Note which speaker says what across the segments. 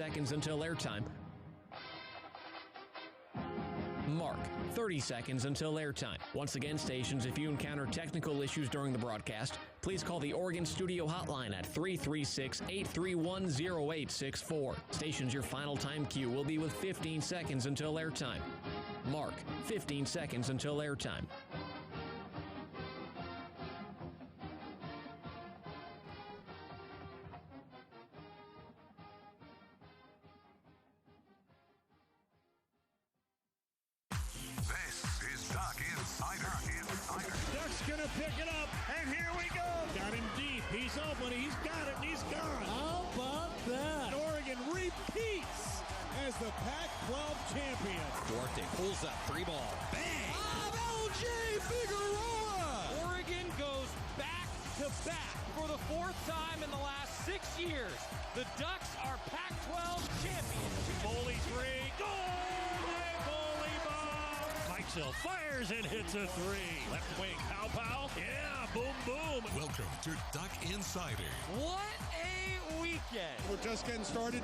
Speaker 1: seconds until airtime. Mark, 30 seconds until airtime. Once again, stations, if you encounter technical issues during the broadcast, please call the Oregon Studio Hotline at 336-831-0864. Stations, your final time cue will be with 15 seconds until airtime. Mark, 15 seconds until airtime.
Speaker 2: Duck's gonna pick it up, and here we go. Got him deep. He's open. He's got it, and he's gone.
Speaker 3: How about that?
Speaker 2: Oregon repeats as the Pac-12 champion.
Speaker 4: Duarte pulls up, 3-ball. Bang!
Speaker 3: L.J. Figueroa!
Speaker 5: Oregon goes back-to-back for the fourth time in the last 6 years. The Ducks are Pac-12 champions.
Speaker 2: Foley three. Goal! Foley bomb. Mikesell fires and hits a three. Left wing. Pow. Yeah, boom, boom.
Speaker 6: Welcome to Duck Insider.
Speaker 5: What a weekend.
Speaker 2: We're just getting started.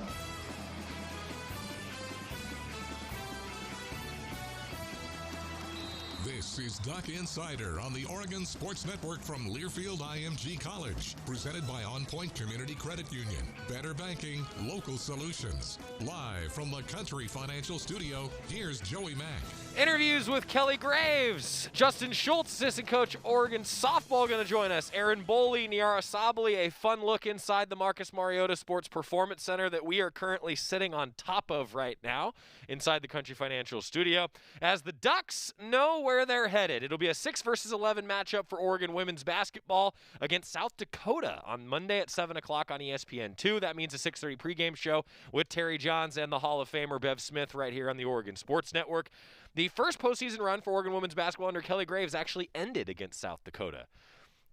Speaker 6: This is Duck Insider on the Oregon Sports Network from Learfield IMG College. Presented by On Point Community Credit Union. Better banking, local solutions. Live from the Country Financial Studio, here's Joey Mack.
Speaker 5: Interviews with Kelly Graves. Justin Shults, assistant coach, Oregon softball, going to join us. Aaron Boley, Niara Sabali, a fun look inside the Marcus Mariota Sports Performance Center that we are currently sitting on top of right now inside the Country Financial Studio. As the Ducks know where they're headed. It'll be a 6 versus 11 matchup for Oregon women's basketball against South Dakota on Monday at 7 o'clock on ESPN2. That means a 6:30 pregame show with Terry Johns and the Hall of Famer Bev Smith right here on the Oregon Sports Network. The first postseason run for Oregon women's basketball under Kelly Graves actually ended against South Dakota.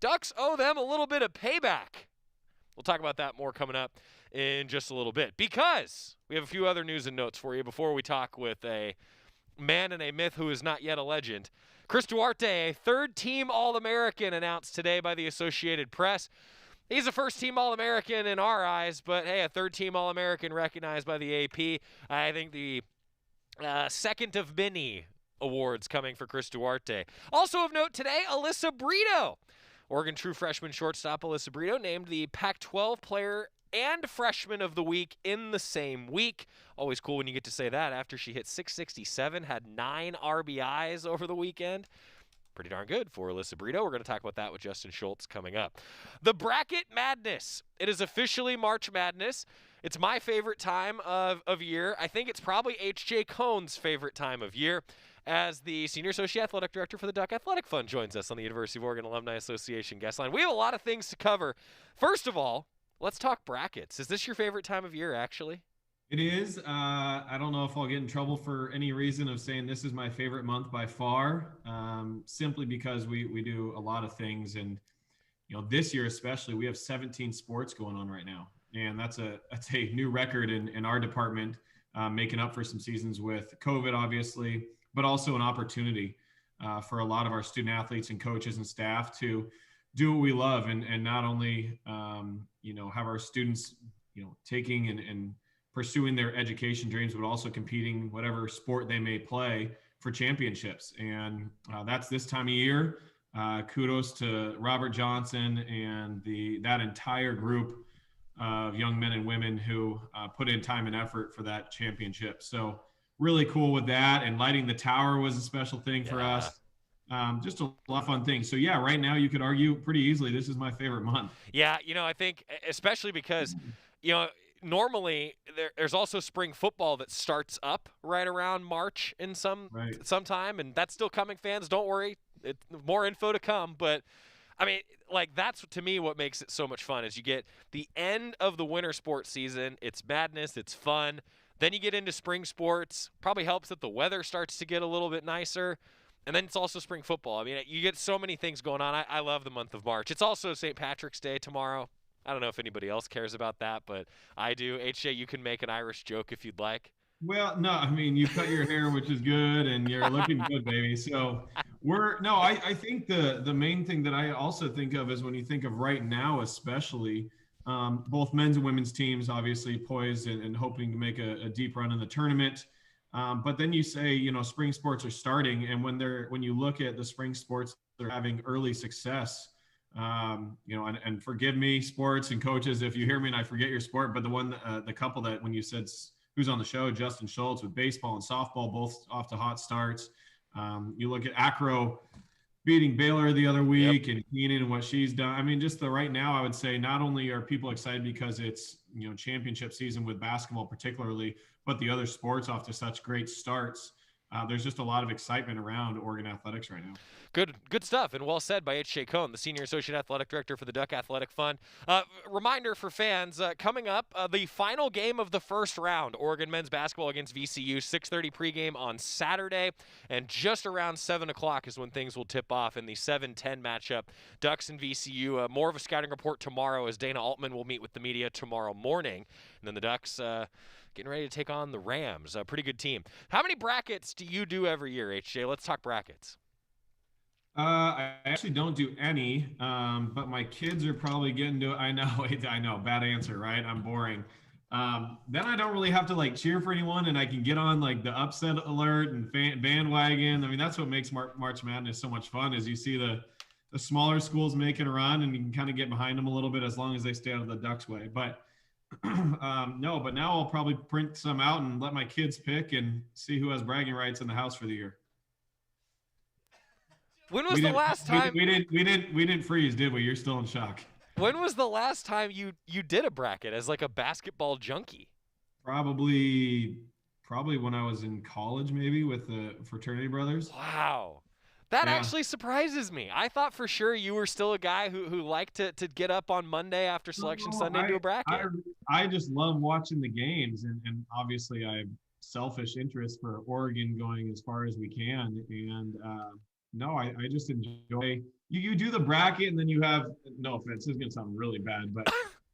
Speaker 5: Ducks owe them a little bit of payback. We'll talk about that more coming up in just a little bit, because we have a few other news and notes for you before we talk with a man and a myth who is not yet a legend. Chris Duarte, a third-team All-American, announced today by the Associated Press. He's a first-team All-American in our eyes, but hey, a third-team All-American recognized by the AP. I think the second of many awards coming for Chris Duarte. Also of note today, Alyssa Brito. Oregon true freshman shortstop Alyssa Brito named the Pac-12 Player and Freshman of the Week in the same week. Always cool when you get to say that after she hit 667, had 9 RBIs over the weekend. Pretty darn good for Alyssa Brito. We're going to talk about that with Justin Shults coming up. The Bracket Madness. It is officially March Madness. It's my favorite time of year. I think it's probably H.J. Cohn's favorite time of year, as the Senior Associate Athletic Director for the Duck Athletic Fund joins us on the University of Oregon Alumni Association guest line. We have a lot of things to cover. First of all, let's talk brackets. Is this your favorite time of year, actually?
Speaker 7: It is. I don't know if I'll get in trouble for any reason of saying this is my favorite month by far, simply because we do a lot of things. And, this year especially, we have 17 sports going on right now. And that's a new record in our department, making up for some seasons with COVID, obviously, but also an opportunity for a lot of our student athletes and coaches and staff to do what we love and not only, have our students, taking and pursuing their education dreams, but also competing whatever sport they may play for championships. And that's this time of year. Kudos to Robert Johnson and that entire group of young men and women who put in time and effort for that championship. So really cool with that. And lighting the tower was a special thing for us. Just a lot of fun things. So yeah, right now you could argue pretty easily this is my favorite month.
Speaker 5: Yeah, I think especially because, normally there's also spring football that starts up right around March in sometime, and that's still coming, fans. Don't worry. More info to come, but I mean, that's to me what makes it so much fun is you get the end of the winter sports season. It's madness. It's fun. Then you get into spring sports. Probably helps that the weather starts to get a little bit nicer. And then it's also spring football. I mean, you get so many things going on. I love the month of March. It's also St. Patrick's Day tomorrow. I don't know if anybody else cares about that, but I do. H.J., you can make an Irish joke if you'd like.
Speaker 7: Well, no, I mean, you cut your hair, which is good, and you're looking good, baby. So I think the main thing that I also think of is when you think of right now, especially both men's and women's teams obviously poised and hoping to make a deep run in the tournament. But then you say, spring sports are starting, and when you look at the spring sports, they're having early success. And forgive me, sports and coaches, if you hear me and I forget your sport, but the couple that when you said who's on the show, Justin Shults with baseball and softball, both off to hot starts. You look at Acro beating Baylor the other week, and Keenan and what she's done. I mean, just right now, I would say not only are people excited because it's, championship season with basketball particularly, but the other sports off to such great starts. There's just a lot of excitement around Oregon athletics right now.
Speaker 5: Good stuff, and well said by H.J. Cohn, the Senior Associate Athletic Director for the Duck Athletic Fund. Reminder for fans, coming up, the final game of the first round, Oregon men's basketball against VCU, 6:30 pregame on Saturday, and just around 7 o'clock is when things will tip off in the 7-10 matchup, Ducks and VCU. More of a scouting report tomorrow as Dana Altman will meet with the media tomorrow morning, and then the Ducks getting ready to take on the Rams, a pretty good team. How many brackets do you do every year, HJ? Let's talk brackets.
Speaker 7: I actually don't do any, but my kids are probably getting to it. I know, bad answer, right? I'm boring. Then I don't really have to cheer for anyone, and I can get on the upset alert and bandwagon. I mean, that's what makes March Madness so much fun is you see the smaller schools making a run, and you can kind of get behind them a little bit as long as they stay out of the Ducks' way. But no, but now I'll probably print some out and let my kids pick and see who has bragging rights in the house for the year.
Speaker 5: When was the last time
Speaker 7: we didn't freeze, did we? You're still in shock.
Speaker 5: When was the last time you did a bracket as a basketball junkie?
Speaker 7: Probably when I was in college, maybe with the fraternity brothers.
Speaker 5: Wow. That actually surprises me. I thought for sure you were still a guy who liked to get up on Monday after Selection Sunday and do a bracket.
Speaker 7: I just love watching the games, and obviously I have selfish interest for Oregon going as far as we can. And no, I just enjoy you do the bracket, and then you have, no offense, this is going to sound really bad, but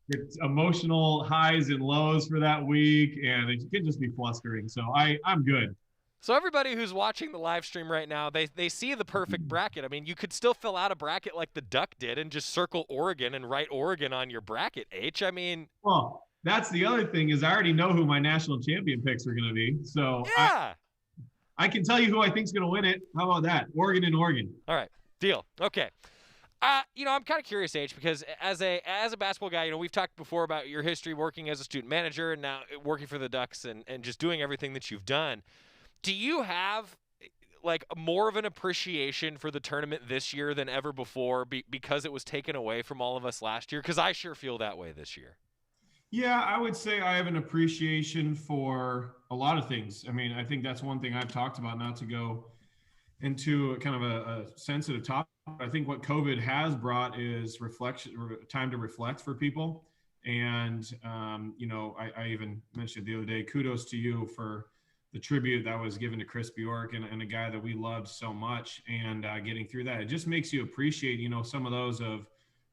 Speaker 7: it's emotional highs and lows for that week, and it can just be flustering. So I'm good.
Speaker 5: So everybody who's watching the live stream right now, they see the perfect bracket. I mean, you could still fill out a bracket like the Duck did and just circle Oregon and write Oregon on your bracket, H. I mean.
Speaker 7: Well, that's the other thing is I already know who my national champion picks are going to be. So
Speaker 5: yeah.
Speaker 7: I can tell you who I think is going to win it. How about that? Oregon and Oregon.
Speaker 5: All right. Deal. Okay. I'm kind of curious, H, because as a basketball guy, we've talked before about your history working as a student manager and now working for the Ducks and just doing everything that you've done. Do you have more of an appreciation for the tournament this year than ever before because it was taken away from all of us last year? Because I sure feel that way this year.
Speaker 7: Yeah, I would say I have an appreciation for a lot of things. I mean, I think that's one thing I've talked about, not to go into kind of a sensitive topic. I think what COVID has brought is reflection, time to reflect for people. And, I even mentioned the other day, kudos to you for the tribute that was given to Chris Bjork and a guy that we loved so much, and getting through that. It just makes you appreciate, some of those of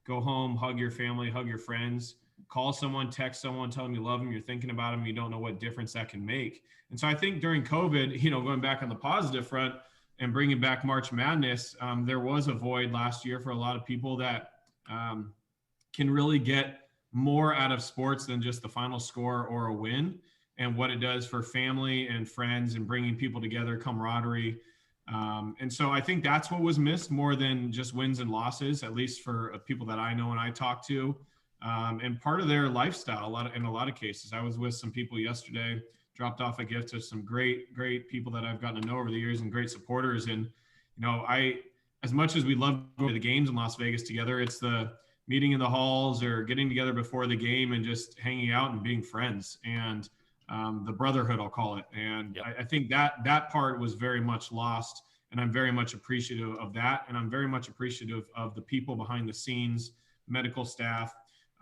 Speaker 7: go home, hug your family, hug your friends, call someone, text someone, tell them you love them, you're thinking about them, you don't know what difference that can make. And so I think during COVID, going back on the positive front and bringing back March Madness, there was a void last year for a lot of people that can really get more out of sports than just the final score or a win, and what it does for family and friends and bringing people together, camaraderie. And so I think that's what was missed more than just wins and losses, at least for people that I know and I talk to, and part of their lifestyle. In a lot of cases, I was with some people yesterday, dropped off a gift to some great people that I've gotten to know over the years and great supporters. And, as much as we love going to the games in Las Vegas together, it's the meeting in the halls or getting together before the game and just hanging out and being friends. And the brotherhood, I'll call it. And I think that part was very much lost, and I'm very much appreciative of that. And I'm very much appreciative of the people behind the scenes, medical staff,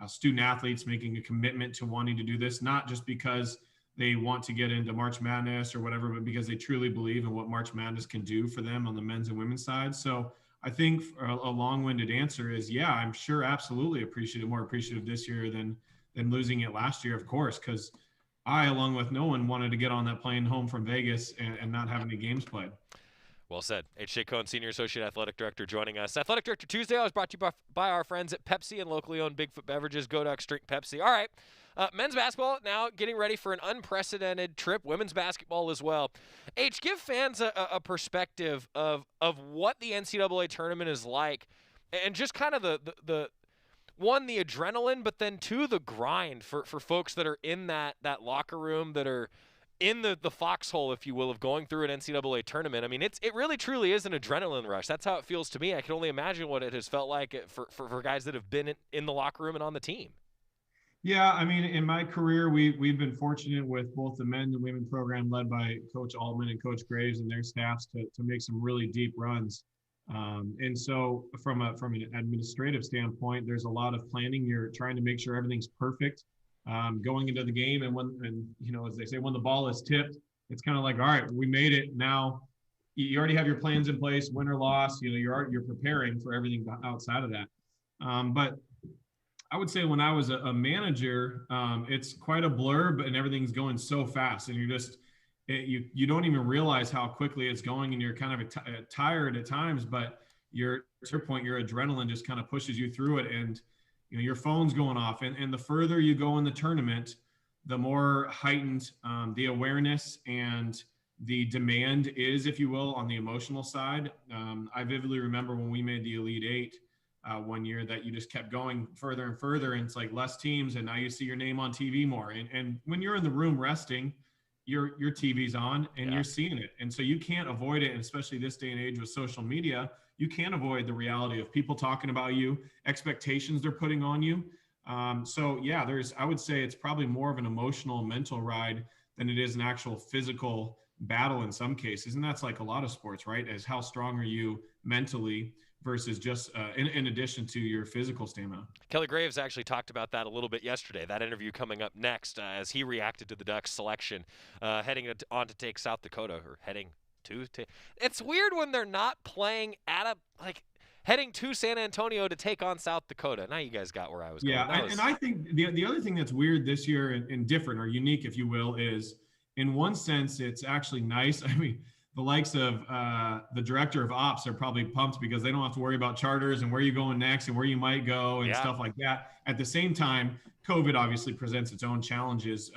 Speaker 7: student athletes making a commitment to wanting to do this, not just because they want to get into March Madness or whatever, but because they truly believe in what March Madness can do for them on the men's and women's side. So I think a long-winded answer is, yeah, I'm sure absolutely more appreciative this year than losing it last year, of course, because I, along with no one, wanted to get on that plane home from Vegas and not have any games played.
Speaker 5: Well said. H.J. Cohn, Senior Associate Athletic Director, joining us. Athletic Director Tuesday is brought to you by our friends at Pepsi and locally owned Bigfoot Beverages. Go Ducks, drink Pepsi. All right. Men's basketball now getting ready for an unprecedented trip. Women's basketball as well. H, give fans a perspective of what the NCAA tournament is like, and just kind of the one, the adrenaline, but then two, the grind for folks that are in that locker room, that are in the foxhole, if you will, of going through an NCAA tournament. I mean, it really truly is an adrenaline rush. That's how it feels to me. I can only imagine what it has felt like for guys that have been in the locker room and on the team.
Speaker 7: Yeah, I mean, in my career, we've been fortunate with both the men and women program led by Coach Altman and Coach Graves and their staffs to make some really deep runs. And so from an administrative standpoint, there's a lot of planning. You're trying to make sure everything's perfect going into the game. And you know, as they say, when the ball is tipped, it's kind of like, all right, we made it. Now you already have your plans in place, win or loss. You know, you're preparing for everything outside of that. But I would say when I was a manager, it's quite a blur, and everything's going so fast, and you're just you don't even realize how quickly it's going, and you're kind of tired at times. But to your point, your adrenaline just kind of pushes you through it, and you know your phone's going off. And the further you go in the tournament, the more heightened the awareness and the demand is, if you will, on the emotional side. I vividly remember when we made the Elite Eight. One year that you just kept going further and further, and it's like less teams, and now you see your name on TV more. And when you're in the room resting, your TV's on and you're seeing it. And so you can't avoid it, and especially this day and age with social media, you can't avoid the reality of people talking about you, expectations they're putting on you. So yeah, I would say it's probably more of an emotional, mental ride than it is an actual physical battle in some cases. And that's like a lot of sports, right? As how strong are you mentally versus just in addition to your physical stamina.
Speaker 5: Kelly Graves actually talked about that a little bit yesterday. That interview coming up next as he reacted to the Ducks selection, heading on to take South Dakota, or heading to. It's weird when they're not playing heading to San Antonio to take on South Dakota. Now you guys got where I was going.
Speaker 7: Yeah, and I think the other thing that's weird this year and different or unique, if you will, is in one sense it's actually nice. I mean, the likes of the director of ops are probably pumped because they don't have to worry about charters and where you're going next and where you might go and stuff like that. At the same time, COVID obviously presents its own challenges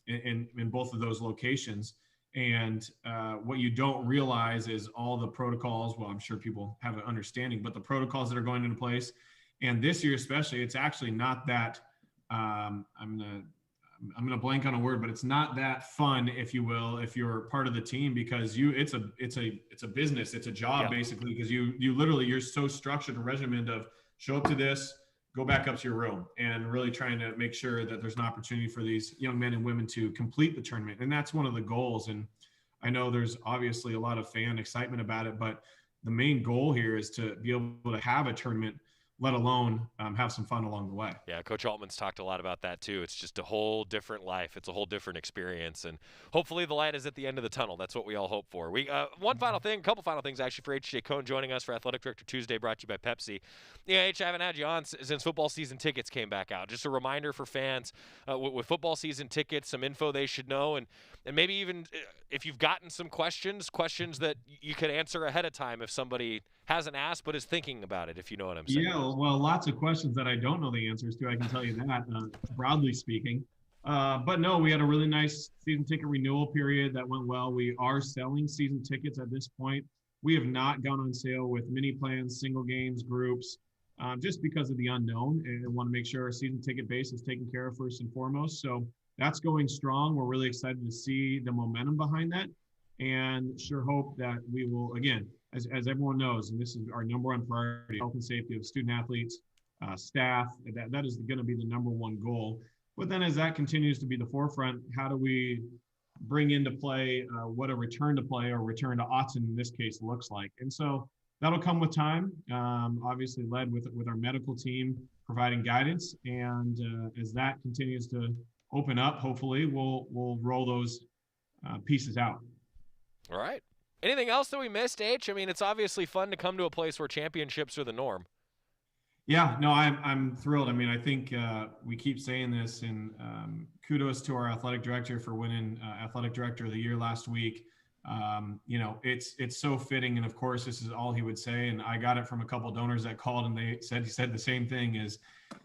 Speaker 7: in both of those locations. And what you don't realize is all the protocols. Well, I'm sure people have an understanding, but the protocols that are going into place. And this year especially, it's actually not that I'm gonna blank on a word, but it's not that fun, if you will, if you're part of the team, because it's a business, it's a job basically, because you're so structured and regimented of show up to this, go back up to your room, and really trying to make sure that there's an opportunity for these young men and women to complete the tournament. And that's one of the goals. And I know there's obviously a lot of fan excitement about it, but the main goal here is to be able to have a tournament, let alone have some fun along the way.
Speaker 5: Yeah, Coach Altman's talked a lot about that too. It's just a whole different life. It's a whole different experience, and hopefully the light is at the end of the tunnel. That's what we all hope for. We couple final things actually for H.J. Cohn joining us for Athletic Director Tuesday, brought to you by Pepsi. Yeah, H, I haven't had you on since football season tickets came back out. Just a reminder for fans with football season tickets, some info they should know, and maybe even if you've gotten some questions that you could answer ahead of time if somebody hasn't asked but is thinking about it, if you know what I'm saying.
Speaker 7: Yeah, well, lots of questions that I don't know the answers to, I can tell you that, broadly speaking. But no, we had a really nice season ticket renewal period that went well. We are selling season tickets at this point. We have not gone on sale with mini plans, single games, groups, just because of the unknown, and want to make sure our season ticket base is taken care of first and foremost. So that's going strong. We're really excited to see the momentum behind that, and sure hope that we will, again, as everyone knows, and this is our number one priority, health and safety of student athletes, staff, that is going to be the number one goal. But then as that continues to be the forefront, how do we bring into play what a return to play or return to Autzen in this case looks like? And so that'll come with time, obviously led with our medical team providing guidance. And as that continues to open up, hopefully we'll roll those pieces out.
Speaker 5: All right. Anything else that we missed, H? I mean, it's obviously fun to come to a place where championships are the norm.
Speaker 7: Yeah, no, I'm thrilled. I mean, I think we keep saying this, and kudos to our athletic director for winning Athletic Director of the Year last week. It's so fitting. And of course, this is all he would say. And I got it from a couple of donors that called, and he said the same thing: is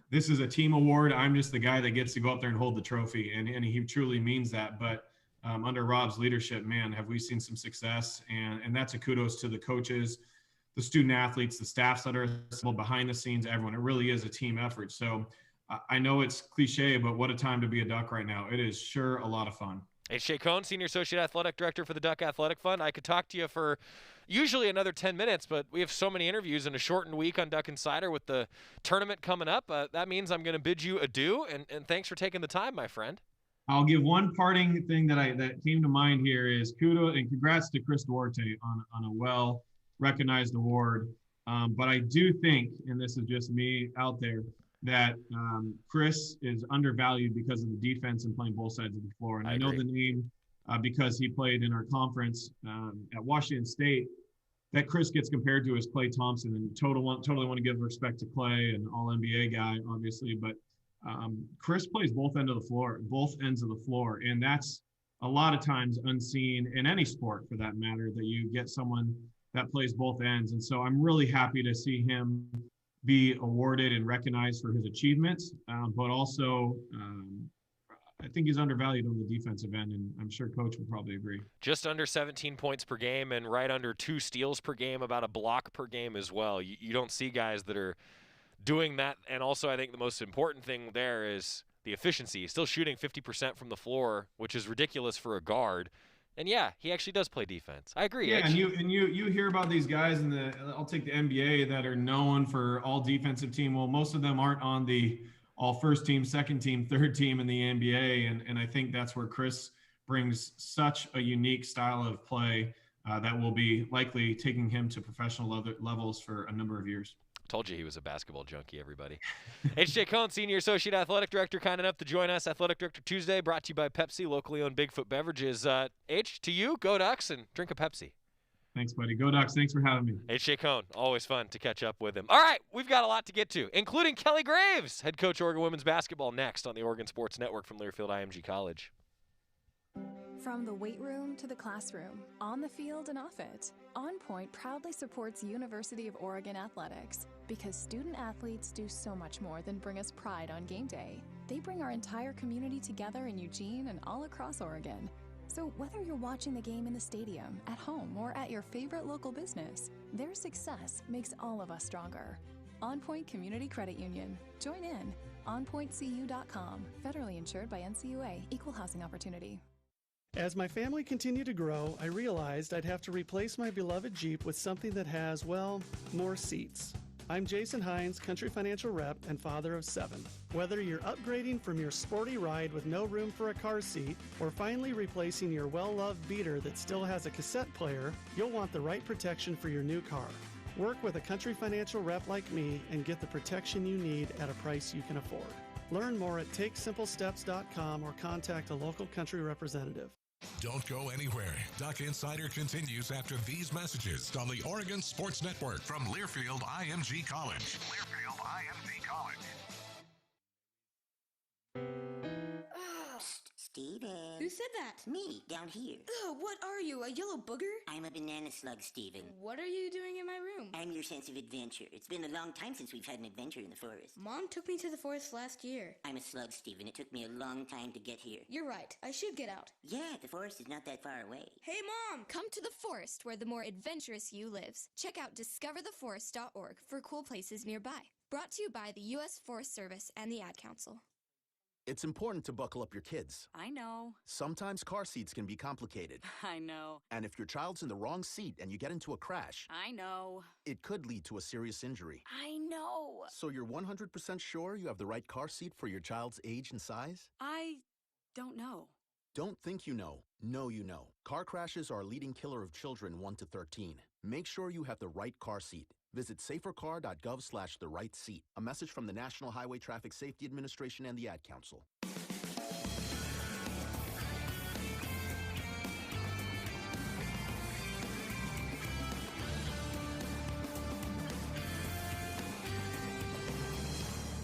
Speaker 7: this is a team award. I'm just the guy that gets to go up there and hold the trophy. And he truly means that. But under Rob's leadership, man, have we seen some success. And that's a kudos to the coaches, the student athletes, the staffs that are behind the scenes, everyone. It really is a team effort. So I know it's cliche, but what a time to be a Duck right now. It is sure a lot of fun.
Speaker 5: H.J. Cohn, Senior Associate Athletic Director for the Duck Athletic Fund. I could talk to you for usually another 10 minutes, but we have so many interviews in a shortened week on Duck Insider with the tournament coming up. That means I'm going to bid you adieu, and thanks for taking the time, my friend.
Speaker 7: I'll give one parting thing that came to mind here is kudos and congrats to Chris Duarte on a well-recognized award. But I do think, and this is just me out there, that Chris is undervalued because of the defense and playing both sides of the floor. And I know the name because he played in our conference at Washington State that Chris gets compared to as Klay Thompson, and totally want to give respect to Klay, an all-NBA guy, obviously. But Chris plays both ends of the floor. And that's a lot of times unseen in any sport for that matter, that you get someone that plays both ends. And so I'm really happy to see him be awarded and recognized for his achievements, but also I think he's undervalued on the defensive end, and I'm sure Coach would probably agree.
Speaker 5: Just under 17 points per game and right under 2 steals per game, about a block per game as well. You don't see guys that are doing that, and also I think the most important thing there is the efficiency. He's still shooting 50% from the floor, which is ridiculous for a guard. And yeah, he actually does play defense. I agree.
Speaker 7: Yeah, and you hear about these guys I'll take the NBA that are known for all defensive team. Well, most of them aren't on the all first team, second team, third team in the NBA. And I think that's where Chris brings such a unique style of play that will be likely taking him to professional levels for a number of years.
Speaker 5: Told you he was a basketball junkie, everybody. H.J. Cohn, Senior Associate Athletic Director, kind enough to join us. Athletic Director Tuesday, brought to you by Pepsi, locally owned Bigfoot Beverages. H, to you, go Ducks and drink a Pepsi.
Speaker 7: Thanks, buddy. Go Ducks. Thanks for having me.
Speaker 5: H.J. Cohn, always fun to catch up with him. All right, we've got a lot to get to, including Kelly Graves, head coach Oregon women's basketball, next on the Oregon Sports Network from Learfield IMG College.
Speaker 8: From the weight room to the classroom, on the field and off it, On Point proudly supports University of Oregon athletics because student athletes do so much more than bring us pride on game day. They bring our entire community together in Eugene and all across Oregon. So whether you're watching the game in the stadium, at home, or at your favorite local business, their success makes all of us stronger. On Point Community Credit Union. Join in. OnPointCU.com. Federally insured by NCUA. Equal housing opportunity.
Speaker 9: As my family continued to grow, I realized I'd have to replace my beloved Jeep with something that has, well, more seats. I'm Jason Hines, Country Financial Rep and father of 7. Whether you're upgrading from your sporty ride with no room for a car seat or finally replacing your well-loved beater that still has a cassette player, you'll want the right protection for your new car. Work with a Country Financial Rep like me and get the protection you need at a price you can afford. Learn more at TakeSimpleSteps.com or contact a local Country representative.
Speaker 6: Don't go anywhere. Duck Insider continues after these messages on the Oregon Sports Network from Learfield IMG College. Learfield IMG College.
Speaker 10: Steven.
Speaker 11: Who said that?
Speaker 10: Me, down here.
Speaker 11: Ugh, what are you, a yellow booger?
Speaker 10: I'm a banana slug, Steven.
Speaker 11: What are you doing in my room?
Speaker 10: I'm your sense of adventure. It's been a long time since we've had an adventure in the forest.
Speaker 11: Mom took me to the forest last year.
Speaker 10: I'm a slug, Steven. It took me a long time to get here.
Speaker 11: You're right. I should get out.
Speaker 10: Yeah, the forest is not that far away.
Speaker 11: Hey, Mom!
Speaker 12: Come to the forest where the more adventurous you lives. Check out discovertheforest.org for cool places nearby. Brought to you by the U.S. Forest Service and the Ad Council.
Speaker 13: It's important to buckle up your kids.
Speaker 14: I know.
Speaker 13: Sometimes car seats can be complicated.
Speaker 14: I know.
Speaker 13: And if your child's in the wrong seat and you get into a crash,
Speaker 14: I know.
Speaker 13: It could lead to a serious injury.
Speaker 14: I know.
Speaker 13: So you're 100% sure you have the right car seat for your child's age and size?
Speaker 14: I don't know.
Speaker 13: Don't think you know. Know you know. Car crashes are a leading killer of children 1 to 13. Make sure you have the right car seat. Visit safercar.gov/the-right-seat. A message from the National Highway Traffic Safety Administration and the Ad Council.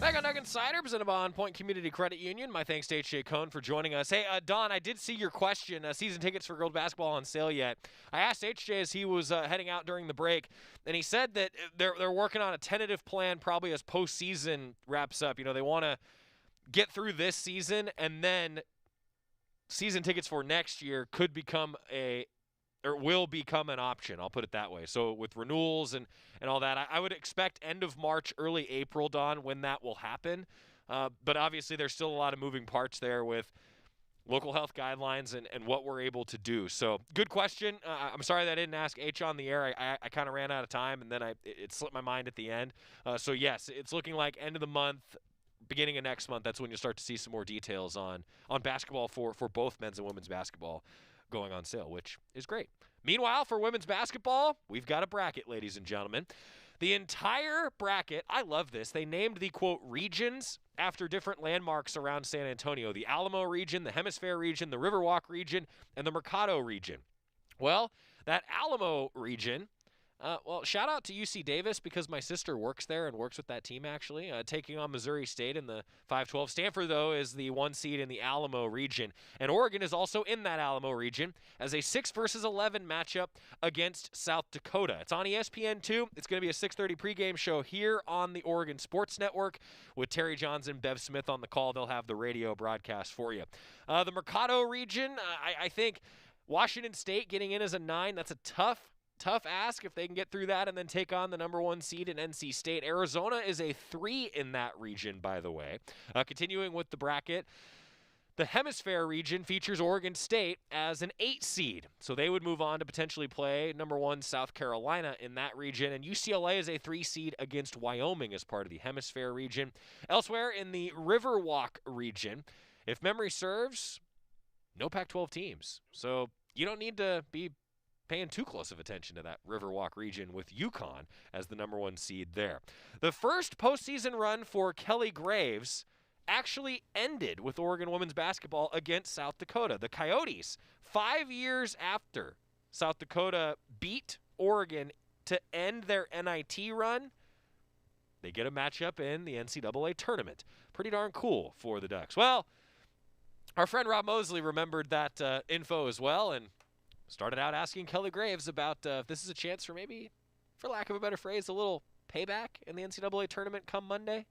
Speaker 5: Back on Nugget Insider, presented by On Point Community Credit Union. My thanks to H.J. Cohn for joining us. Hey, Don, I did see your question. Season tickets for girls basketball on sale yet? I asked H.J. as he was heading out during the break, and he said that they're working on a tentative plan probably as postseason wraps up. You know, they want to get through this season, and then season tickets for next year could become will become an option. I'll put it that way. So with renewals and all that, I would expect end of March, early April, Don, when that will happen. But obviously there's still a lot of moving parts there with local health guidelines and what we're able to do. So good question. I'm sorry that I didn't ask H on the air. I kind of ran out of time, and then it slipped my mind at the end. So yes, it's looking like end of the month, beginning of next month. That's when you'll start to see some more details on basketball for both men's and women's basketball going on sale, which is great. Meanwhile, for women's basketball, we've got a bracket, ladies and gentlemen. The entire bracket, I love this. They named the, quote, regions after different landmarks around San Antonio. The Alamo region, the Hemisphere region, the Riverwalk region, and the Mercado region. Well, that Alamo region, shout out to UC Davis because my sister works there and works with that team, actually, taking on Missouri State in the 5-12. Stanford, though, is the 1 seed in the Alamo region. And Oregon is also in that Alamo region as a 6 versus 11 matchup against South Dakota. It's on ESPN2. It's going to be a 6:30 pregame show here on the Oregon Sports Network with Terry Johns and Bev Smith on the call. They'll have the radio broadcast for you. The Mercado region, I think Washington State getting in as a 9, that's a tough ask if they can get through that and then take on the number 1 seed in NC State. Arizona is a 3 in that region, by the way. Continuing with the bracket, the Hemisphere region features Oregon State as an 8 seed. So they would move on to potentially play number 1 South Carolina in that region. And UCLA is a 3 seed against Wyoming as part of the Hemisphere region. Elsewhere in the Riverwalk region, if memory serves, no Pac-12 teams. So you don't need to be paying too close of attention to that Riverwalk region with UConn as the number 1 seed there. The first postseason run for Kelly Graves actually ended with Oregon women's basketball against South Dakota. The Coyotes, 5 years after South Dakota beat Oregon to end their NIT run, they get a matchup in the NCAA tournament. Pretty darn cool for the Ducks. Well, our friend Rob Mosley remembered that info as well and started out asking Kelly Graves about if this is a chance for maybe, for lack of a better phrase, a little payback in the NCAA tournament come Monday.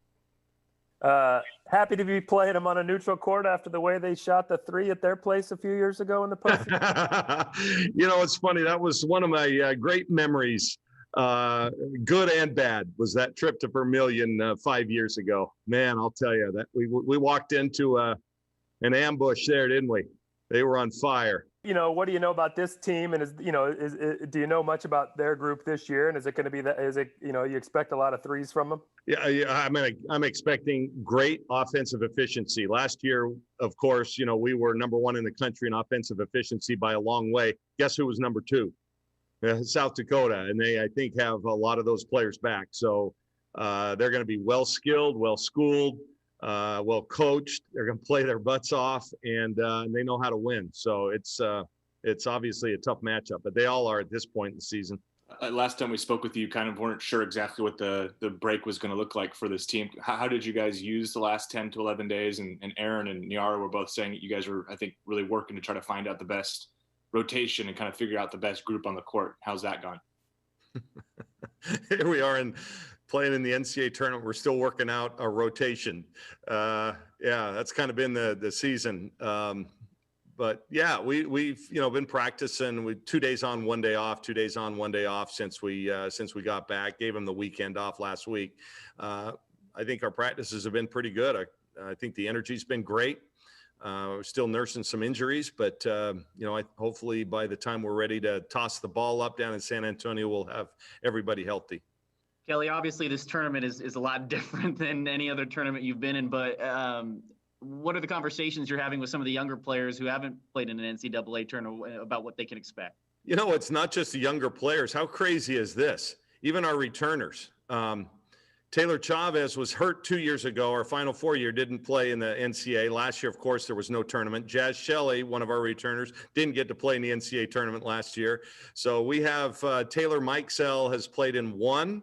Speaker 15: Happy to be playing them on a neutral court after the way they shot the 3 at their place a few years ago in the postseason.
Speaker 16: You know, it's funny. That was one of my great memories, good and bad, was that trip to Vermillion 5 years ago. Man, I'll tell you that we walked into an ambush there, didn't we? They were on fire.
Speaker 15: You know, what do you know about this team? And do you know much about their group this year? And is it going to be that? Is it, you expect a lot of threes from them?
Speaker 16: Yeah. I'm expecting great offensive efficiency. Last year, of course, we were number 1 in the country in offensive efficiency by a long way. Guess who was number 2? South Dakota, and they, I think, have a lot of those players back. So they're going to be well skilled, well schooled. Well coached. They're going to play their butts off, and they know how to win. So it's obviously a tough matchup, but they all are at this point in the season.
Speaker 17: Last time we spoke with you, kind of weren't sure exactly what the break was going to look like for this team. How did you guys use the last 10 to 11 days? And Aaron and Niara were both saying that you guys were, I think, really working to try to find out the best rotation and kind of figure out the best group on the court. How's that gone?
Speaker 16: Here we are playing in the NCAA tournament. We're still working out our rotation. That's kind of been the season. But yeah, we've been practicing with 2 days on, 1 day off, 2 days on, 1 day off since we got back. Gave them the weekend off last week. I think our practices have been pretty good. I think the energy's been great. We're still nursing some injuries, but hopefully by the time we're ready to toss the ball up down in San Antonio, we'll have everybody healthy.
Speaker 18: Kelly, obviously this tournament is a lot different than any other tournament you've been in, but what are the conversations you're having with some of the younger players who haven't played in an NCAA tournament about what they can expect?
Speaker 16: It's not just the younger players. How crazy is this? Even our returners. Taylor Chavez was hurt 2 years ago. Our Final Four year didn't play in the NCAA. Last year, of course, there was no tournament. Jazz Shelley, one of our returners, didn't get to play in the NCAA tournament last year. So we have Taylor Mikesell has played in 1.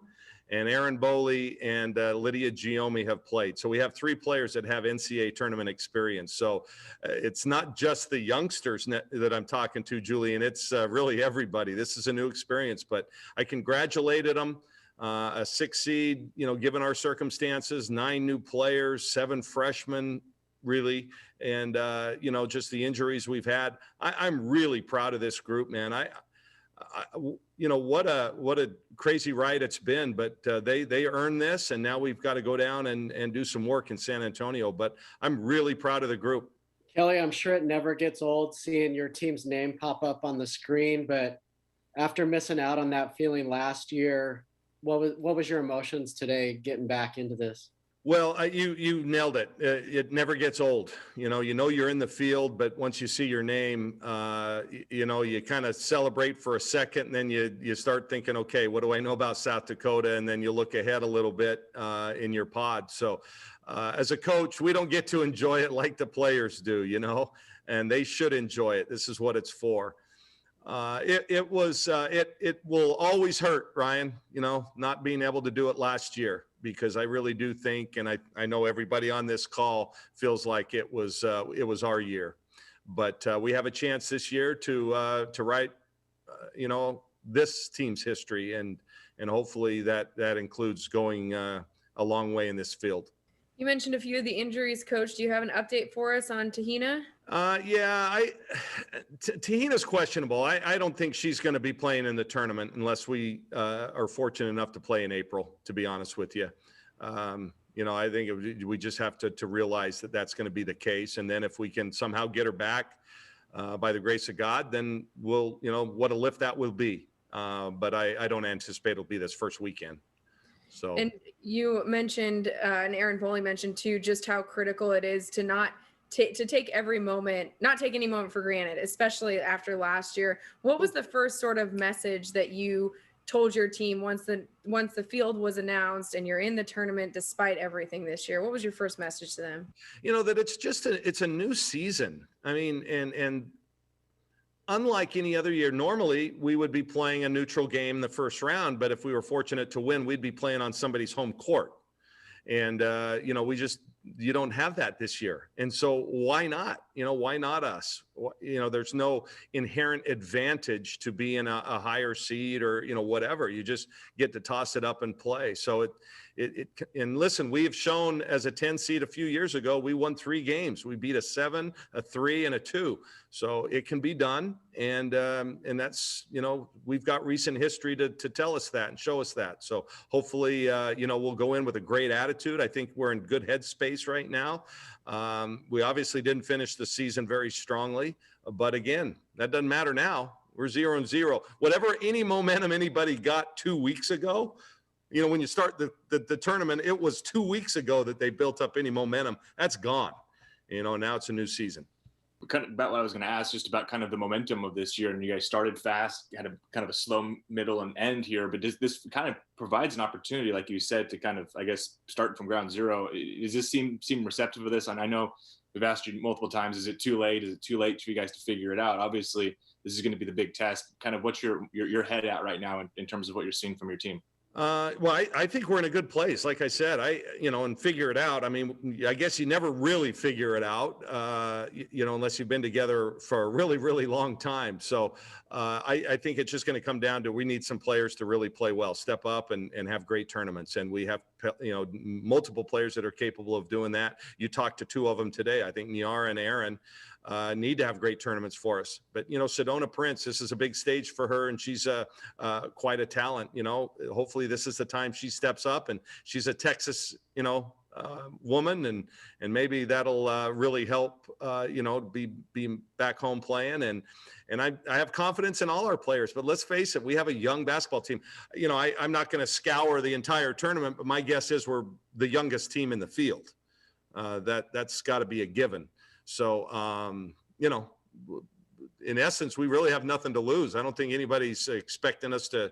Speaker 16: and Aaron Boley and Lydia Giomi have played. So we have 3 players that have NCAA tournament experience. So it's not just the youngsters that I'm talking to, Julian. It's really everybody. This is a new experience, but I congratulated them. A 6 seed, given our circumstances, 9 new players, 7 freshmen, really. And, just the injuries we've had. I'm really proud of this group, man. What a crazy ride it's been, but they earned this, and now we've got to go down and do some work in San Antonio. But I'm really proud of the group.
Speaker 19: Kelly, I'm sure it never gets old seeing your team's name pop up on the screen, but after missing out on that feeling last year, what was your emotions today getting back into this?
Speaker 16: Well, you nailed it. It never gets old. You're in the field, but once you see your name, you kind of celebrate for a second, and then you start thinking, okay, what do I know about South Dakota? And then you look ahead a little bit in your pod. So as a coach, we don't get to enjoy it like the players do, and they should enjoy it. This is what it's for. It will always hurt, Ryan, not being able to do it last year, because I really do think, and I know everybody on this call feels like it was our year, but we have a chance this year to write, this team's history, and hopefully that includes going a long way in this field.
Speaker 20: You mentioned a few of the injuries, Coach. Do you have an update for us on Tahina?
Speaker 16: Tahina's questionable. I don't think she's going to be playing in the tournament unless we are fortunate enough to play in April, to be honest with you. I think we just have to realize that that's going to be the case. And then if we can somehow get her back by the grace of God, then we'll, what a lift that will be. But I don't anticipate it'll be this first weekend. So.
Speaker 20: And you mentioned, and Aaron Boley mentioned too, just how critical it is to not to take every moment, not take any moment for granted, especially after last year. What was the first sort of message that you told your team once the field was announced and you're in the tournament despite everything this year? What was your first message to them?
Speaker 16: That it's a new season. I mean, and unlike any other year, normally we would be playing a neutral game in the first round, but if we were fortunate to win, we'd be playing on somebody's home court. And, you don't have that this year. And so why not? Why not us? There's no inherent advantage to being a higher seed or, whatever. You just get to toss it up and play. So and listen, we have shown as a 10 seed a few years ago, we won 3 games. We beat a 7, a 3, and a 2. So it can be done. And that's, we've got recent history to tell us that and show us that. So hopefully, we'll go in with a great attitude. I think we're in good headspace right now. We obviously didn't finish the season very strongly, but again, that doesn't matter now. We're 0-0. Whatever any momentum anybody got 2 weeks ago, when you start the tournament, it was 2 weeks ago that they built up any momentum. That's gone. Now it's a new season.
Speaker 17: Kind of about what I was going to ask, just about kind of the momentum of this year. And you guys started fast, had a kind of a slow middle and end here, but this kind of provides an opportunity, like you said, to kind of, I guess, start from ground zero. Does this seem receptive of this? And I know we've asked you multiple times, is it too late? Is it too late for you guys to figure it out? Obviously, this is going to be the big test. Kind of what's your head at right now in terms of what you're seeing from your team?
Speaker 16: Well, I think we're in a good place. Like I said, and figure it out. I mean, I guess you never really figure it out, unless you've been together for a really, really long time. So I think it's just going to come down to, we need some players to really play well, step up and have great tournaments. And we have, multiple players that are capable of doing that. You talked to 2 of them today. I think Niara and Aaron need to have great tournaments for us. But, Sedona Prince, this is a big stage for her, and she's quite a talent. Hopefully this is the time she steps up, and she's a Texas, woman, and maybe that'll really help, be back home playing. And I have confidence in all our players, but let's face it, we have a young basketball team. I'm not going to scour the entire tournament, but my guess is we're the youngest team in the field. That's got to be a given. So, in essence, we really have nothing to lose. I don't think anybody's expecting us to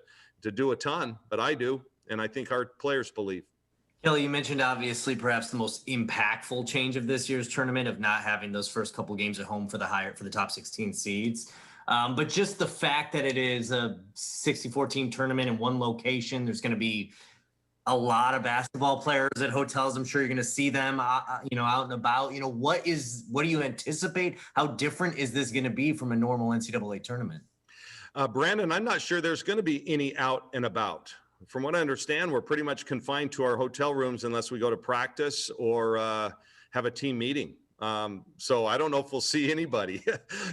Speaker 16: do a ton, but I do. And I think our players believe.
Speaker 21: Kelly, you mentioned obviously perhaps the most impactful change of this year's tournament of not having those first couple games at home for the top 16 seeds. But just the fact that it is a 64-team tournament in one location, there's going to be a lot of basketball players at hotels. I'm sure you're going to see them, out and about. What do you anticipate? How different is this going to be from a normal NCAA tournament?
Speaker 16: Brandon, I'm not sure there's going to be any out and about. From what I understand, we're pretty much confined to our hotel rooms unless we go to practice or have a team meeting. So I don't know if we'll see anybody,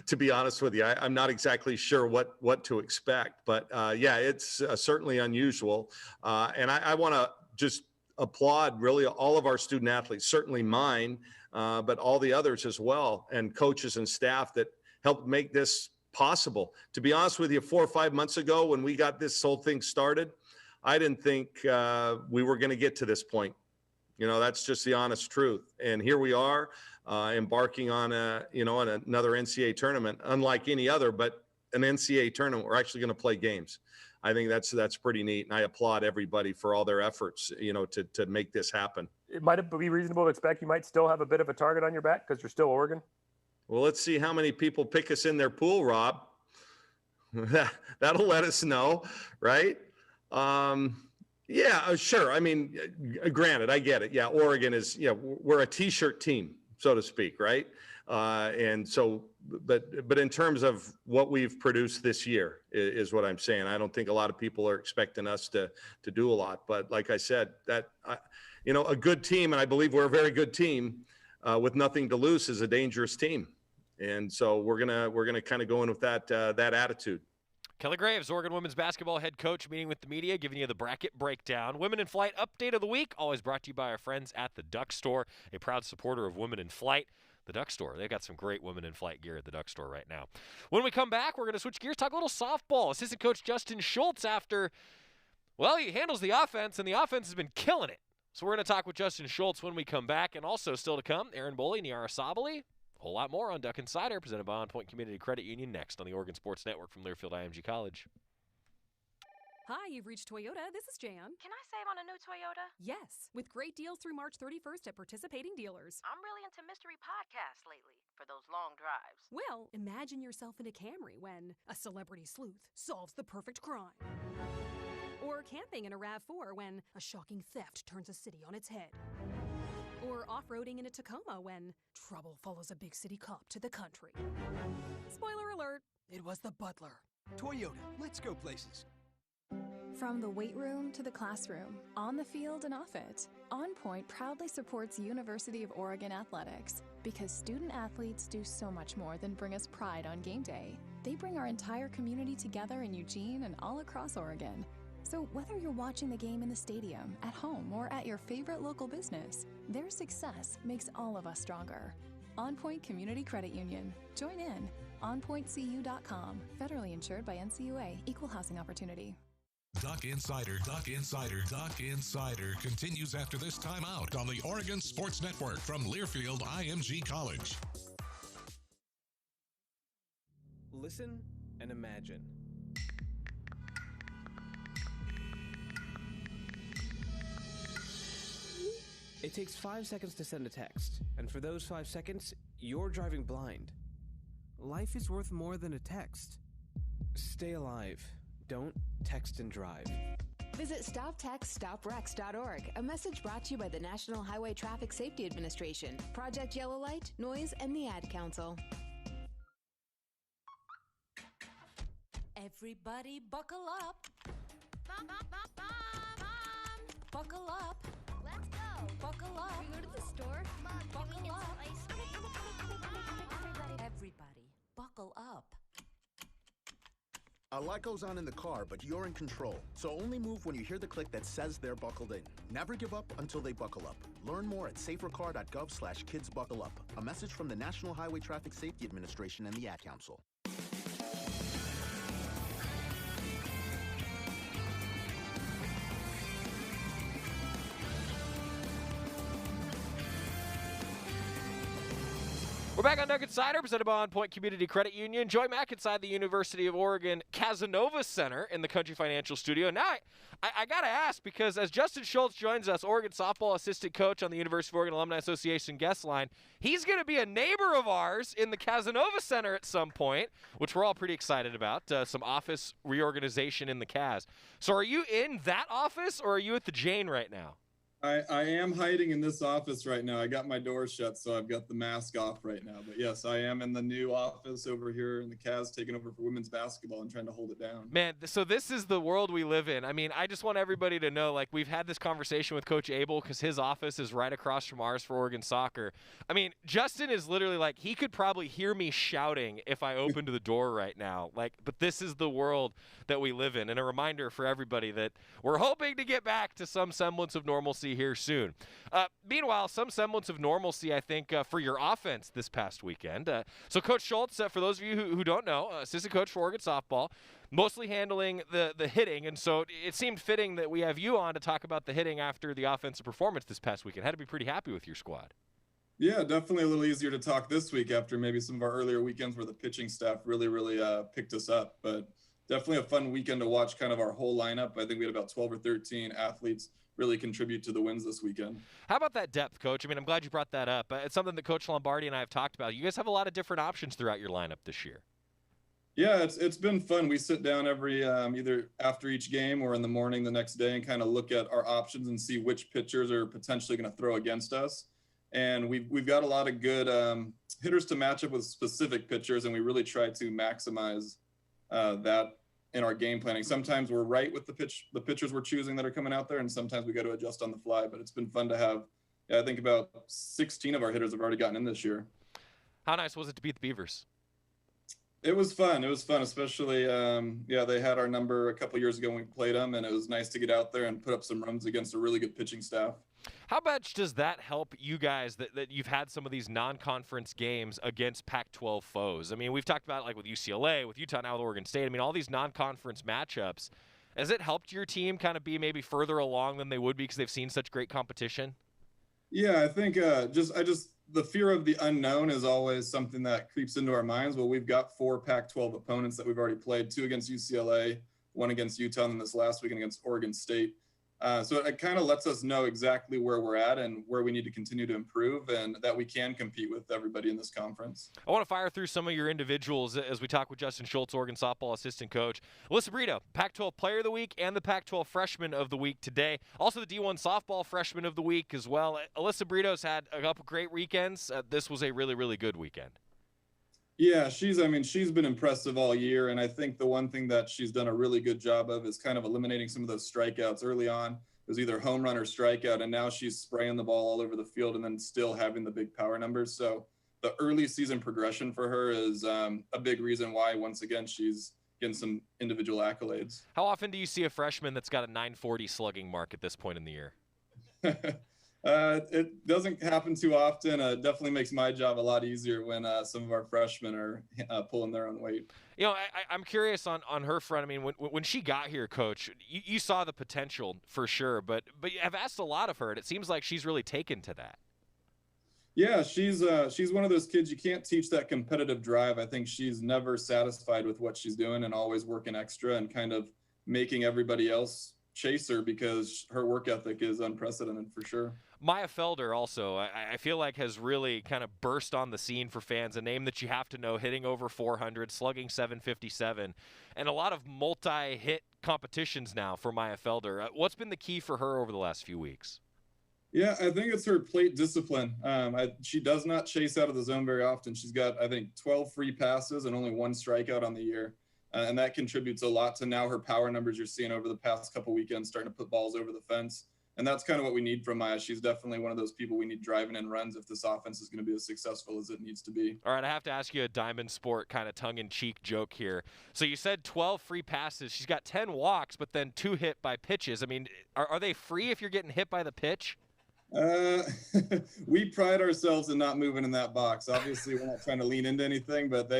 Speaker 16: to be honest with you. I'm not exactly sure what to expect, but yeah, it's certainly unusual. And I want to just applaud really all of our student athletes, certainly mine, but all the others as well, and coaches and staff that helped make this possible. To be honest with you, 4 or 5 months ago when we got this whole thing started, I didn't think we were going to get to this point. That's just the honest truth. And here we are embarking on on another NCAA tournament, unlike any other, but an NCAA tournament. We're actually going to play games. I think that's pretty neat. And I applaud everybody for all their efforts, to make this happen.
Speaker 15: It might be reasonable to expect you might still have a bit of a target on your back because you're still Oregon.
Speaker 16: Well, let's see how many people pick us in their pool, Rob. That'll let us know, right? Yeah, sure. I mean, granted, I get it. Yeah, Oregon is, we're a T-shirt team, so to speak, right? And so, but in terms of what we've produced this year is what I'm saying. I don't think a lot of people are expecting us to do a lot. But like I said, a good team, and I believe we're a very good team with nothing to lose, is a dangerous team. And so we're gonna kind of go in with that attitude.
Speaker 5: Kelly Graves, Oregon women's basketball head coach, meeting with the media, giving you the bracket breakdown. Women in Flight update of the week, always brought to you by our friends at the Duck Store, a proud supporter of Women in Flight. The Duck Store, they've got some great Women in Flight gear at the Duck Store right now. When we come back, we're going to switch gears, talk a little softball. Assistant coach Justin Shults he handles the offense, and the offense has been killing it. So we're going to talk with Justin Shults when we come back, and also still to come, Aaron Boley, Niara Sabali. A whole lot more on Duck Insider, presented by On Point Community Credit Union, next on the Oregon Sports Network from Learfield IMG College.
Speaker 1: Hi, you've reached Toyota. This is Jan.
Speaker 22: Can I save on a new Toyota?
Speaker 1: Yes, with great deals through March 31st at participating dealers.
Speaker 22: I'm really into mystery podcasts lately for those long drives.
Speaker 1: Well, imagine yourself in a Camry when a celebrity sleuth solves the perfect crime. Or camping in a RAV4 when a shocking theft turns a city on its head. Or off-roading in a Tacoma when trouble follows a big city cop to the country. Spoiler alert, it was the butler.
Speaker 23: Toyota, let's go places.
Speaker 8: From the weight room to the classroom, on the field and off it, On Point proudly supports University of Oregon athletics because student athletes do so much more than bring us pride on game day. They bring our entire community together in Eugene and all across Oregon. So whether you're watching the game in the stadium, at home, or at your favorite local business, their success makes all of us stronger. On Point Community Credit Union. Join in. OnPointCU.com. Federally insured by NCUA. Equal housing opportunity.
Speaker 6: Duck Insider continues after this timeout on the Oregon Sports Network from Learfield IMG College.
Speaker 24: Listen and imagine. It takes 5 seconds to send a text, and for those 5 seconds, you're driving blind. Life is worth more than a text. Stay alive. Don't text and drive.
Speaker 25: Visit StopTextStopWrecks.org, a message brought to you by the National Highway Traffic Safety Administration, Project Yellow Light, Noise, and the Ad Council.
Speaker 22: Everybody buckle up. Buckle up.
Speaker 12: Let's go.
Speaker 22: Buckle up.
Speaker 12: Can we go to the store?
Speaker 22: Mom,
Speaker 12: buckle
Speaker 22: can we get
Speaker 12: up.
Speaker 22: some ice cream?
Speaker 12: Everybody,
Speaker 22: buckle up.
Speaker 13: A lot goes on in the car, but you're in control. So only move when you hear the click that says they're buckled in. Never give up until they buckle up. Learn more at safercar.gov/kidsbuckleup. A message from the National Highway Traffic Safety Administration and the Ad Council.
Speaker 5: We're back on Duck Insider, presented by On Point Community Credit Union. Joy Mack inside the University of Oregon Casanova Center in the Country Financial Studio. Now, I got to ask, because as Justin Shults joins us, Oregon softball assistant coach on the University of Oregon Alumni Association guest line, he's going to be a neighbor of ours in the Casanova Center at some point, which we're all pretty excited about, some office reorganization in the Cas. So are you in that office, or are you at the Jane right now?
Speaker 2: I am hiding in this office right now. I got my door shut, so I've got the mask off right now. But yes, I am in the new office over here in the Cas, taking over for women's basketball and trying to hold it down.
Speaker 5: Man, so this is the world we live in. I mean, I just want everybody to know, like, we've had this conversation with Coach Abel because his office is right across from ours for Oregon soccer. I mean, Justin is literally like, he could probably hear me shouting if I opened the door right now. Like, but this is the world that we live in. And a reminder for everybody that we're hoping to get back to some semblance of normalcy here soon. Meanwhile, some semblance of normalcy, I think, for your offense this past weekend. So Coach Schultz, for those of you who don't know, assistant coach for Oregon softball, mostly handling the hitting. And so it seemed fitting that we have you on to talk about the hitting after the offensive performance this past weekend. Had to be pretty happy with your squad.
Speaker 2: Yeah, definitely a little easier to talk this week after maybe some of our earlier weekends where the pitching staff really picked us up. But definitely a fun weekend to watch kind of our whole lineup. I think we had about 12 or 13 athletes really contribute to the wins this weekend.
Speaker 5: How about that depth, Coach? I mean, I'm glad you brought that up. It's something that Coach Lombardi and I have talked about. You guys have a lot of different options throughout your lineup this year.
Speaker 2: Yeah, it's been fun. We sit down every either after each game or in the morning the next day and kind of look at our options and see which pitchers are potentially going to throw against us. And we've got a lot of good hitters to match up with specific pitchers, and we really try to maximize that in our game planning. Sometimes we're right with the pitchers we're choosing that are coming out there, and sometimes we got to adjust on the fly. But it's been fun to have. I think about 16 of our hitters have already gotten in this year.
Speaker 5: How nice was it to beat the Beavers?
Speaker 2: It was fun. It was fun, especially they had our number a couple years ago when we played them, and it was nice to get out there and put up some runs against a really good pitching staff.
Speaker 5: How much does that help you guys that you've had some of these non-conference games against Pac-12 foes? I mean, we've talked about it like with UCLA, with Utah, now with Oregon State. I mean, all these non-conference matchups. Has it helped your team kind of be maybe further along than they would be because they've seen such great competition?
Speaker 2: Yeah, I think the fear of the unknown is always something that creeps into our minds. Well, we've got 4 Pac-12 opponents that we've already played, 2 against UCLA, 1 against Utah, and then this last weekend against Oregon State. So it kind of lets us know exactly where we're at and where we need to continue to improve and that we can compete with everybody in this conference.
Speaker 5: I want to fire through some of your individuals as we talk with Justin Shultz, Oregon softball assistant coach. Alyssa Brito, Pac-12 Player of the Week and the Pac-12 Freshman of the Week today. Also the D1 Softball Freshman of the Week as well. Alyssa Brito's had a couple great weekends. This was a really, really good weekend.
Speaker 2: Yeah, she's been impressive all year, and I think the one thing that she's done a really good job of is kind of eliminating some of those strikeouts. Early on, it was either home run or strikeout, and now she's spraying the ball all over the field and then still having the big power numbers. So the early season progression for her is a big reason why, once again, she's getting some individual accolades.
Speaker 5: How often do you see a freshman that's got a 940 slugging mark at this point in the year?
Speaker 2: It doesn't happen too often. It definitely makes my job a lot easier when some of our freshmen are pulling their own weight.
Speaker 5: You know, I'm curious on her front. I mean, when she got here, Coach, you saw the potential for sure, but I've asked a lot of her, and it seems like she's really taken to that.
Speaker 2: Yeah, she's one of those kids you can't teach that competitive drive. I think she's never satisfied with what she's doing and always working extra and kind of making everybody else chase her because her work ethic is unprecedented for sure.
Speaker 5: Maya Felder also, I feel like, has really kind of burst on the scene for fans, a name that you have to know, hitting over 400, slugging 757, and a lot of multi-hit competitions now for Maya Felder. What's been the key for her over the last few weeks?
Speaker 2: Yeah, I think it's her plate discipline. She does not chase out of the zone very often. She's got, I think, 12 free passes and only 1 strikeout on the year. And that contributes a lot to now her power numbers you're seeing over the past couple weekends, starting to put balls over the fence. And that's kind of what we need from Maya. She's definitely one of those people we need driving in runs if this offense is going to be as successful as it needs to be.
Speaker 5: All right, I have to ask you a Diamond Sport kind of tongue-in-cheek joke here. So you said 12 free passes. She's got 10 walks, but then 2 hit by pitches. I mean, are they free if you're getting hit by the pitch?
Speaker 2: We pride ourselves in not moving in that box. Obviously, we're not trying to lean into anything, but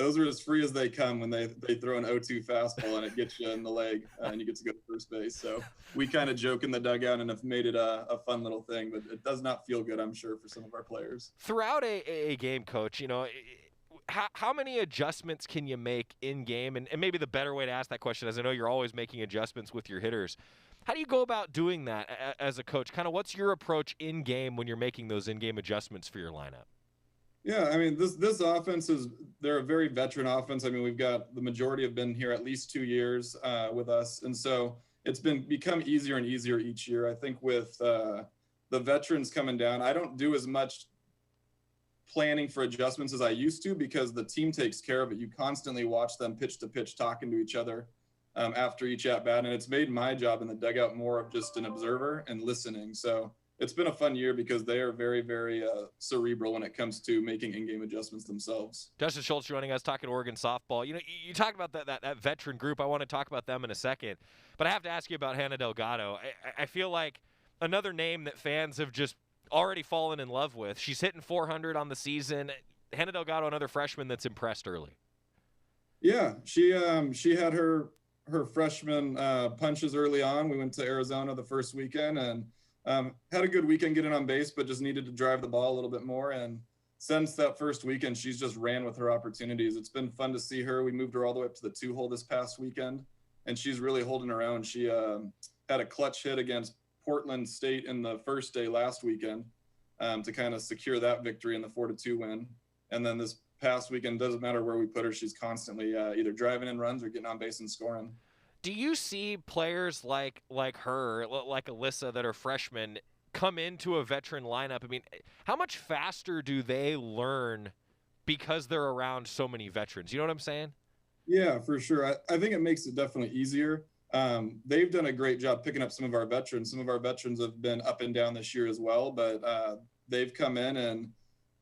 Speaker 2: those are as free as they come when they throw an 0-2 fastball and it gets you in the leg and you get to go to first base. So we kind of joke in the dugout and have made it a fun little thing, but it does not feel good, I'm sure, for some of our players.
Speaker 5: Throughout a game, Coach, how many adjustments can you make in game? And maybe the better way to ask that question is, I know you're always making adjustments with your hitters. How do you go about doing that as a coach? Kind of what's your approach in game when you're making those in-game adjustments for your lineup?
Speaker 2: Yeah, I mean, this offense they're a very veteran offense. I mean, we've got the majority have been here at least 2 years with us. And so it's become easier and easier each year. I think with the veterans coming down, I don't do as much planning for adjustments as I used to because the team takes care of it. You constantly watch them pitch to pitch, talking to each other after each at-bat. And it's made my job in the dugout more of just an observer and listening. So it's been a fun year because they are very, very cerebral when it comes to making in-game adjustments themselves.
Speaker 5: Justin Shults joining us, talking Oregon softball. You talk about that veteran group. I want to talk about them in a second. But I have to ask you about Hannah Delgado. I feel like another name that fans have just already fallen in love with. She's hitting 400 on the season. Hannah Delgado, another freshman that's impressed early.
Speaker 2: Yeah, she had her freshman punches early on. We went to Arizona the first weekend and had a good weekend getting on base, but just needed to drive the ball a little bit more. And since that first weekend, she's just ran with her opportunities. It's been fun to see her. We moved her all the way up to the 2-hole this past weekend, and she's really holding her own. She had a clutch hit against Portland State in the first day last weekend to kind of secure that victory in the 4-2 win. And then this past weekend, doesn't matter where we put her, she's constantly either driving in runs or getting on base and scoring.
Speaker 5: Do you see players like her, like Alyssa, that are freshmen, come into a veteran lineup? I mean, how much faster do they learn because they're around so many veterans? You know what I'm saying?
Speaker 2: Yeah, for sure. I think it makes it definitely easier. They've done a great job picking up some of our veterans. Some of our veterans have been up and down this year as well, but they've come in, and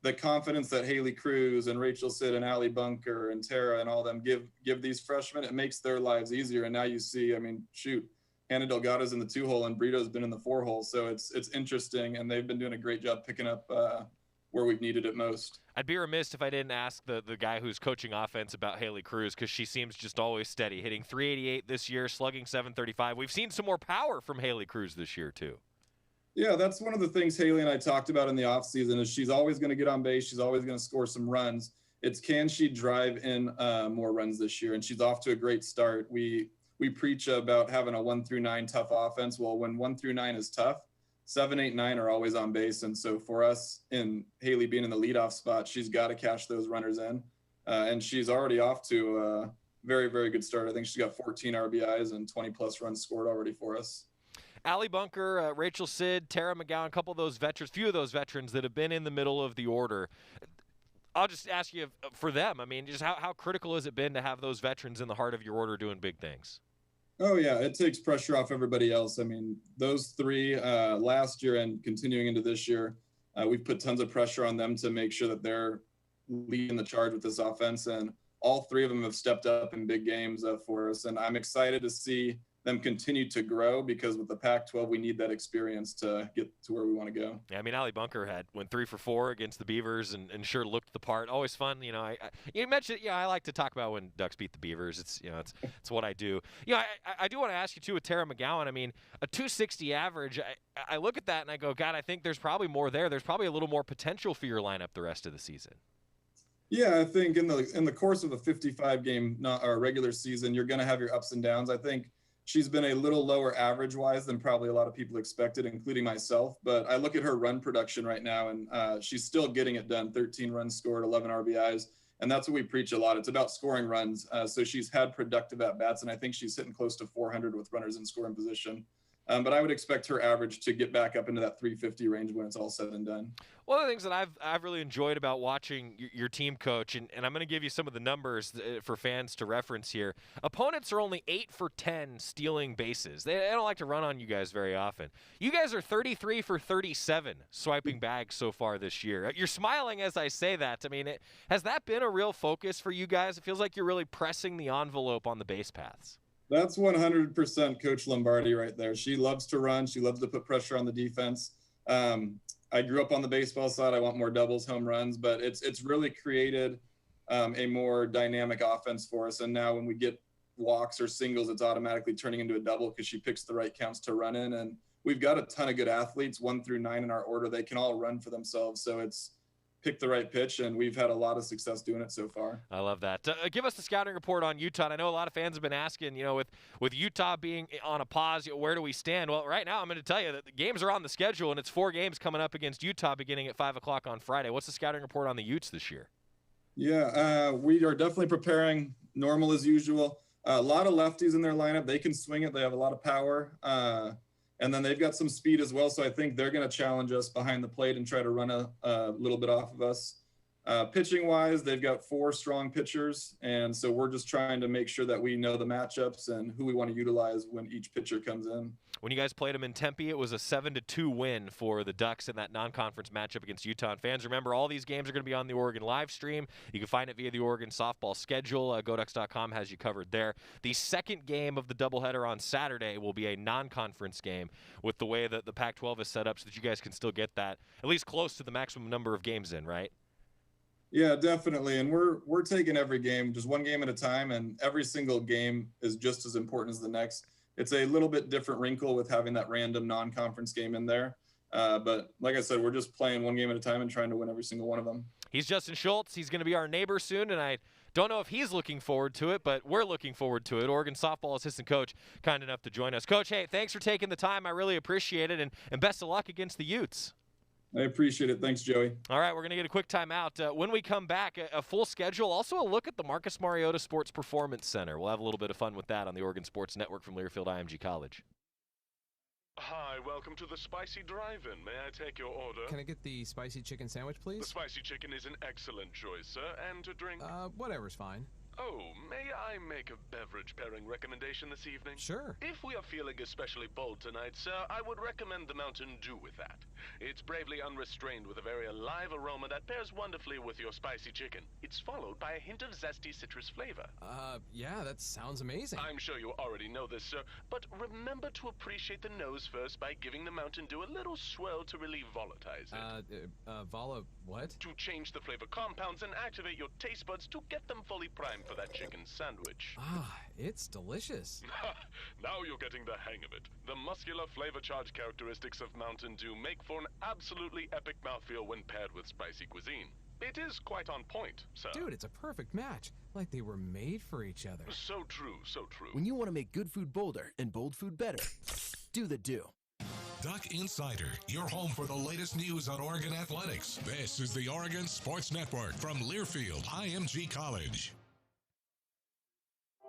Speaker 2: the confidence that Haley Cruz and Rachel Sid and Allie Bunker and Tara and all them give these freshmen, it makes their lives easier. And now you see, I mean, shoot, Hannah Delgado's in the 2-hole and Brito's been in the 4-hole. So it's interesting, and they've been doing a great job picking up where we've needed it most.
Speaker 5: I'd be remiss if I didn't ask the guy who's coaching offense about Haley Cruz, because she seems just always steady, hitting .388 this year, slugging .735. We've seen some more power from Haley Cruz this year too.
Speaker 2: Yeah, that's one of the things Haley and I talked about in the offseason is she's always going to get on base. She's always going to score some runs. It's can she drive in more runs this year? And she's off to a great start. We preach about having a 1 through 9 tough offense. Well, when 1 through 9 is tough, 7, 8, 9 are always on base. And so for us, in Haley being in the leadoff spot, she's got to cash those runners in. And she's already off to a very, very good start. I think she's got 14 RBIs and 20-plus runs scored already for us.
Speaker 5: Allie Bunker, Rachel Sid, Tara McGowan, a couple of those veterans, few of those veterans that have been in the middle of the order. I'll just ask you for them. I mean, just how critical has it been to have those veterans in the heart of your order doing big things?
Speaker 2: Oh, yeah, it takes pressure off everybody else. I mean, those three last year and continuing into this year, we've put tons of pressure on them to make sure that they're leading the charge with this offense. And all three of them have stepped up in big games for us. And I'm excited to see them continue to grow, because with the Pac-12, we need that experience to get to where we want to go.
Speaker 5: Yeah, I mean, Allie Bunker went 3 for 4 against the Beavers and sure looked the part. Always fun, you know. You mentioned, I like to talk about when Ducks beat the Beavers. It's it's what I do. I do want to ask you too with Tara McGowan. I mean, a 260 average. I look at that and I go, God, I think there's probably more there. There's probably a little more potential for your lineup the rest of the season.
Speaker 2: Yeah, I think in the course of a 55-game regular season, you're going to have your ups and downs. I think she's been a little lower average-wise than probably a lot of people expected, including myself. But I look at her run production right now, and she's still getting it done. 13 runs scored, 11 RBIs. And that's what we preach a lot. It's about scoring runs. So she's had productive at-bats, and I think she's hitting close to 400 with runners in scoring position. But I would expect her average to get back up into that 350 range when it's all said and done.
Speaker 5: One of the things that I've really enjoyed about watching your team, Coach, and I'm going to give you some of the numbers for fans to reference here. Opponents are only 8 for 10 stealing bases. They don't like to run on you guys very often. You guys are 33 for 37 swiping bags so far this year. You're smiling as I say that. I mean, has that been a real focus for you guys? It feels like you're really pressing the envelope on the base paths.
Speaker 2: That's 100% Coach Lombardi right there. She loves to run. She loves to put pressure on the defense. I grew up on the baseball side. I want more doubles, home runs, but it's really created a more dynamic offense for us. And now when we get walks or singles, it's automatically turning into a double because she picks the right counts to run in. And we've got a ton of good athletes, 1 through 9 in our order. They can all run for themselves. So it's pick the right pitch, and we've had a lot of success doing it so far.
Speaker 5: I love that. Give us the scouting report on Utah. I know a lot of fans have been asking, with Utah being on a pause, where do we stand? Well, right now I'm going to tell you that the games are on the schedule, and it's 4 games coming up against Utah beginning at 5 o'clock on Friday. What's the scouting report on the Utes this year?
Speaker 2: Yeah, we are definitely preparing normal as usual. A lot of lefties in their lineup. They can swing it. They have a lot of power. And then they've got some speed as well. So I think they're going to challenge us behind the plate and try to run a little bit off of us. Pitching wise, they've got 4 strong pitchers. And so we're just trying to make sure that we know the matchups and who we want to utilize when each pitcher comes in.
Speaker 5: When you guys played them in Tempe, it was a 7-2 win for the Ducks in that non-conference matchup against Utah. And fans, remember, all these games are going to be on the Oregon live stream. You can find it via the Oregon softball schedule. GoDucks.com has you covered there. The second game of the doubleheader on Saturday will be a non-conference game with the way that the Pac-12 is set up so that you guys can still get that at least close to the maximum number of games in, right?
Speaker 2: Yeah, definitely. And we're taking every game just one game at a time, and every single game is just as important as the next. It's a little bit different wrinkle with having that random non-conference game in there. But like I said, we're just playing one game at a time and trying to win every single one of them.
Speaker 5: He's Justin Shults. He's going to be our neighbor soon, and I don't know if he's looking forward to it, but we're looking forward to it. Oregon softball assistant coach, kind enough to join us. Coach, hey, thanks for taking the time. I really appreciate it, and best of luck against the Utes.
Speaker 2: I appreciate it. Thanks, Joey.
Speaker 5: All right, we're going to get a quick timeout. When we come back, a full schedule, also a look at the Marcus Mariota Sports Performance Center. We'll have a little bit of fun with that on the Oregon Sports Network from Learfield IMG College.
Speaker 3: Hi, welcome to the Spicy Drive-In. May I take your order?
Speaker 4: Can I get the spicy chicken sandwich, please?
Speaker 3: The spicy chicken is an excellent choice, sir. And to drink?
Speaker 4: Whatever's fine.
Speaker 3: Oh, may I make a beverage pairing recommendation this evening?
Speaker 4: Sure.
Speaker 3: If we are feeling especially bold tonight, sir, I would recommend the Mountain Dew with that. It's bravely unrestrained with a very alive aroma that pairs wonderfully with your spicy chicken. It's followed by a hint of zesty citrus flavor.
Speaker 4: Yeah, that sounds amazing.
Speaker 3: I'm sure you already know this, sir, but remember to appreciate the nose first by giving the Mountain Dew a little swirl to really volatilize it.
Speaker 4: What?
Speaker 3: To change the flavor compounds and activate your taste buds to get them fully primed for that chicken sandwich.
Speaker 4: It's delicious.
Speaker 3: Now you're getting the hang of it. The muscular flavor charge characteristics of Mountain Dew make for an absolutely epic mouthfeel when paired with spicy cuisine. It is quite on point, sir.
Speaker 4: Dude, it's a perfect match. Like they were made for each other.
Speaker 3: So true, so true.
Speaker 23: When you want to make good food bolder and bold food better, do the Dew.
Speaker 6: Duck Insider, your home for the latest news on Oregon athletics. This is the Oregon Sports Network from Learfield IMG College.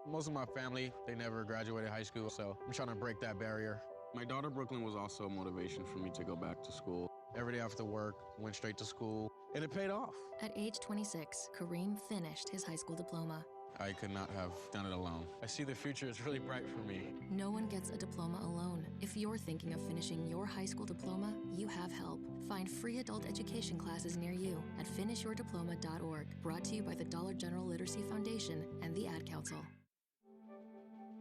Speaker 7: Most of my family, they never graduated high school, so I'm trying to break that barrier. My daughter, Brooklyn, was also a motivation for me to go back to school. Every day after work, went straight to school, and it paid off.
Speaker 9: At age 26, Kareem finished his high school diploma.
Speaker 7: I could not have done it alone. I see the future is really bright for me.
Speaker 9: No one gets a diploma alone. If you're thinking of finishing your high school diploma, you have help. Find free adult education classes near you at finishyourdiploma.org. Brought to you by the Dollar General Literacy Foundation and the Ad Council.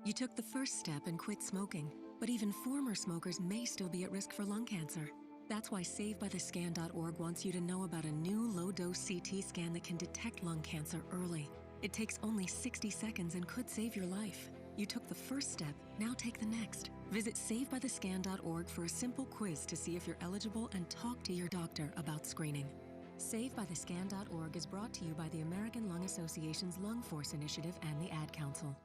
Speaker 10: You took the first step and quit smoking, but even former smokers may still be at risk for lung cancer. That's why SaveByTheScan.org wants you to know about a new low-dose CT scan that can detect lung cancer early. It takes only 60 seconds and could save your life. You took the first step, now take the next. Visit SaveByTheScan.org for a simple quiz to see if you're eligible and talk to your doctor about screening. SaveByTheScan.org is brought to you by the American Lung Association's Lung Force Initiative and the Ad Council.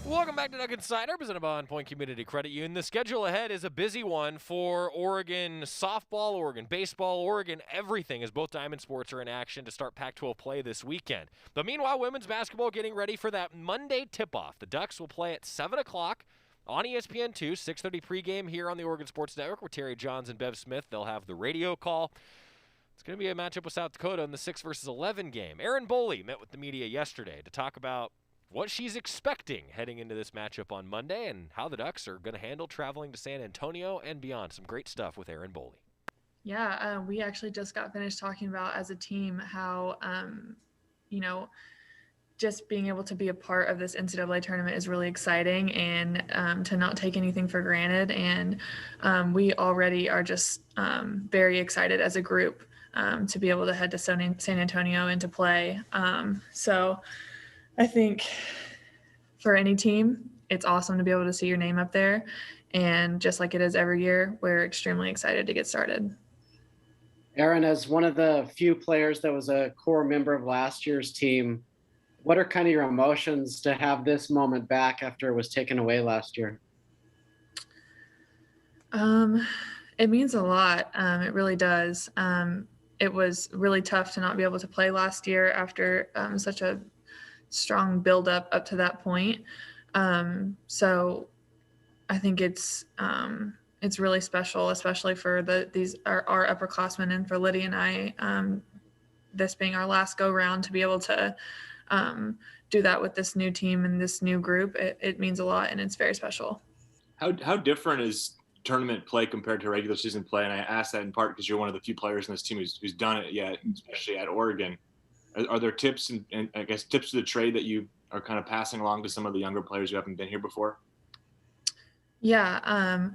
Speaker 5: Welcome back to Duck Insider, presented by On Point Community Credit Union. The schedule ahead is a busy one for Oregon softball, Oregon baseball, Oregon everything, as both Diamond Sports are in action to start Pac-12 play this weekend. But meanwhile, women's basketball getting ready for that Monday tip-off. The Ducks will play at 7 o'clock on ESPN2, 6:30 pregame here on the Oregon Sports Network with Terry Johns and Bev Smith. They'll have the radio call. It's going to be a matchup with South Dakota in the 6 versus 11 game. Erin Boley met with the media yesterday to talk about what she's expecting heading into this matchup on Monday and how the Ducks are going to handle traveling to San Antonio and beyond. Some great stuff with Erin Boley.
Speaker 26: Yeah, we actually just got finished talking about as a team how,
Speaker 11: just being able to be a part of this NCAA tournament is really exciting, and to not take anything for granted. And we already are just very excited as a group to be able to head to San Antonio and to play. So I think for any team, it's awesome to be able to see your name up there. And just like it is every year, we're extremely excited to get started.
Speaker 14: Aaron, as one of the few players that was a core member of last year's team, what are kind of your emotions to have this moment back after it was taken away last year?
Speaker 11: It means a lot. It really does. It was really tough to not be able to play last year after such a strong buildup up to that point. So I think it's really special, especially for our upperclassmen and for Lydia and I, this being our last go round, to be able to do that with this new team and this new group. It means a lot, and it's very special.
Speaker 17: How different is tournament play compared to regular season play? And I ask that in part because you're one of the few players in this team who's done it yet, especially at Oregon. Are there tips and I guess tips to the trade that you are kind of passing along to some of the younger players who haven't been here before?
Speaker 11: Yeah.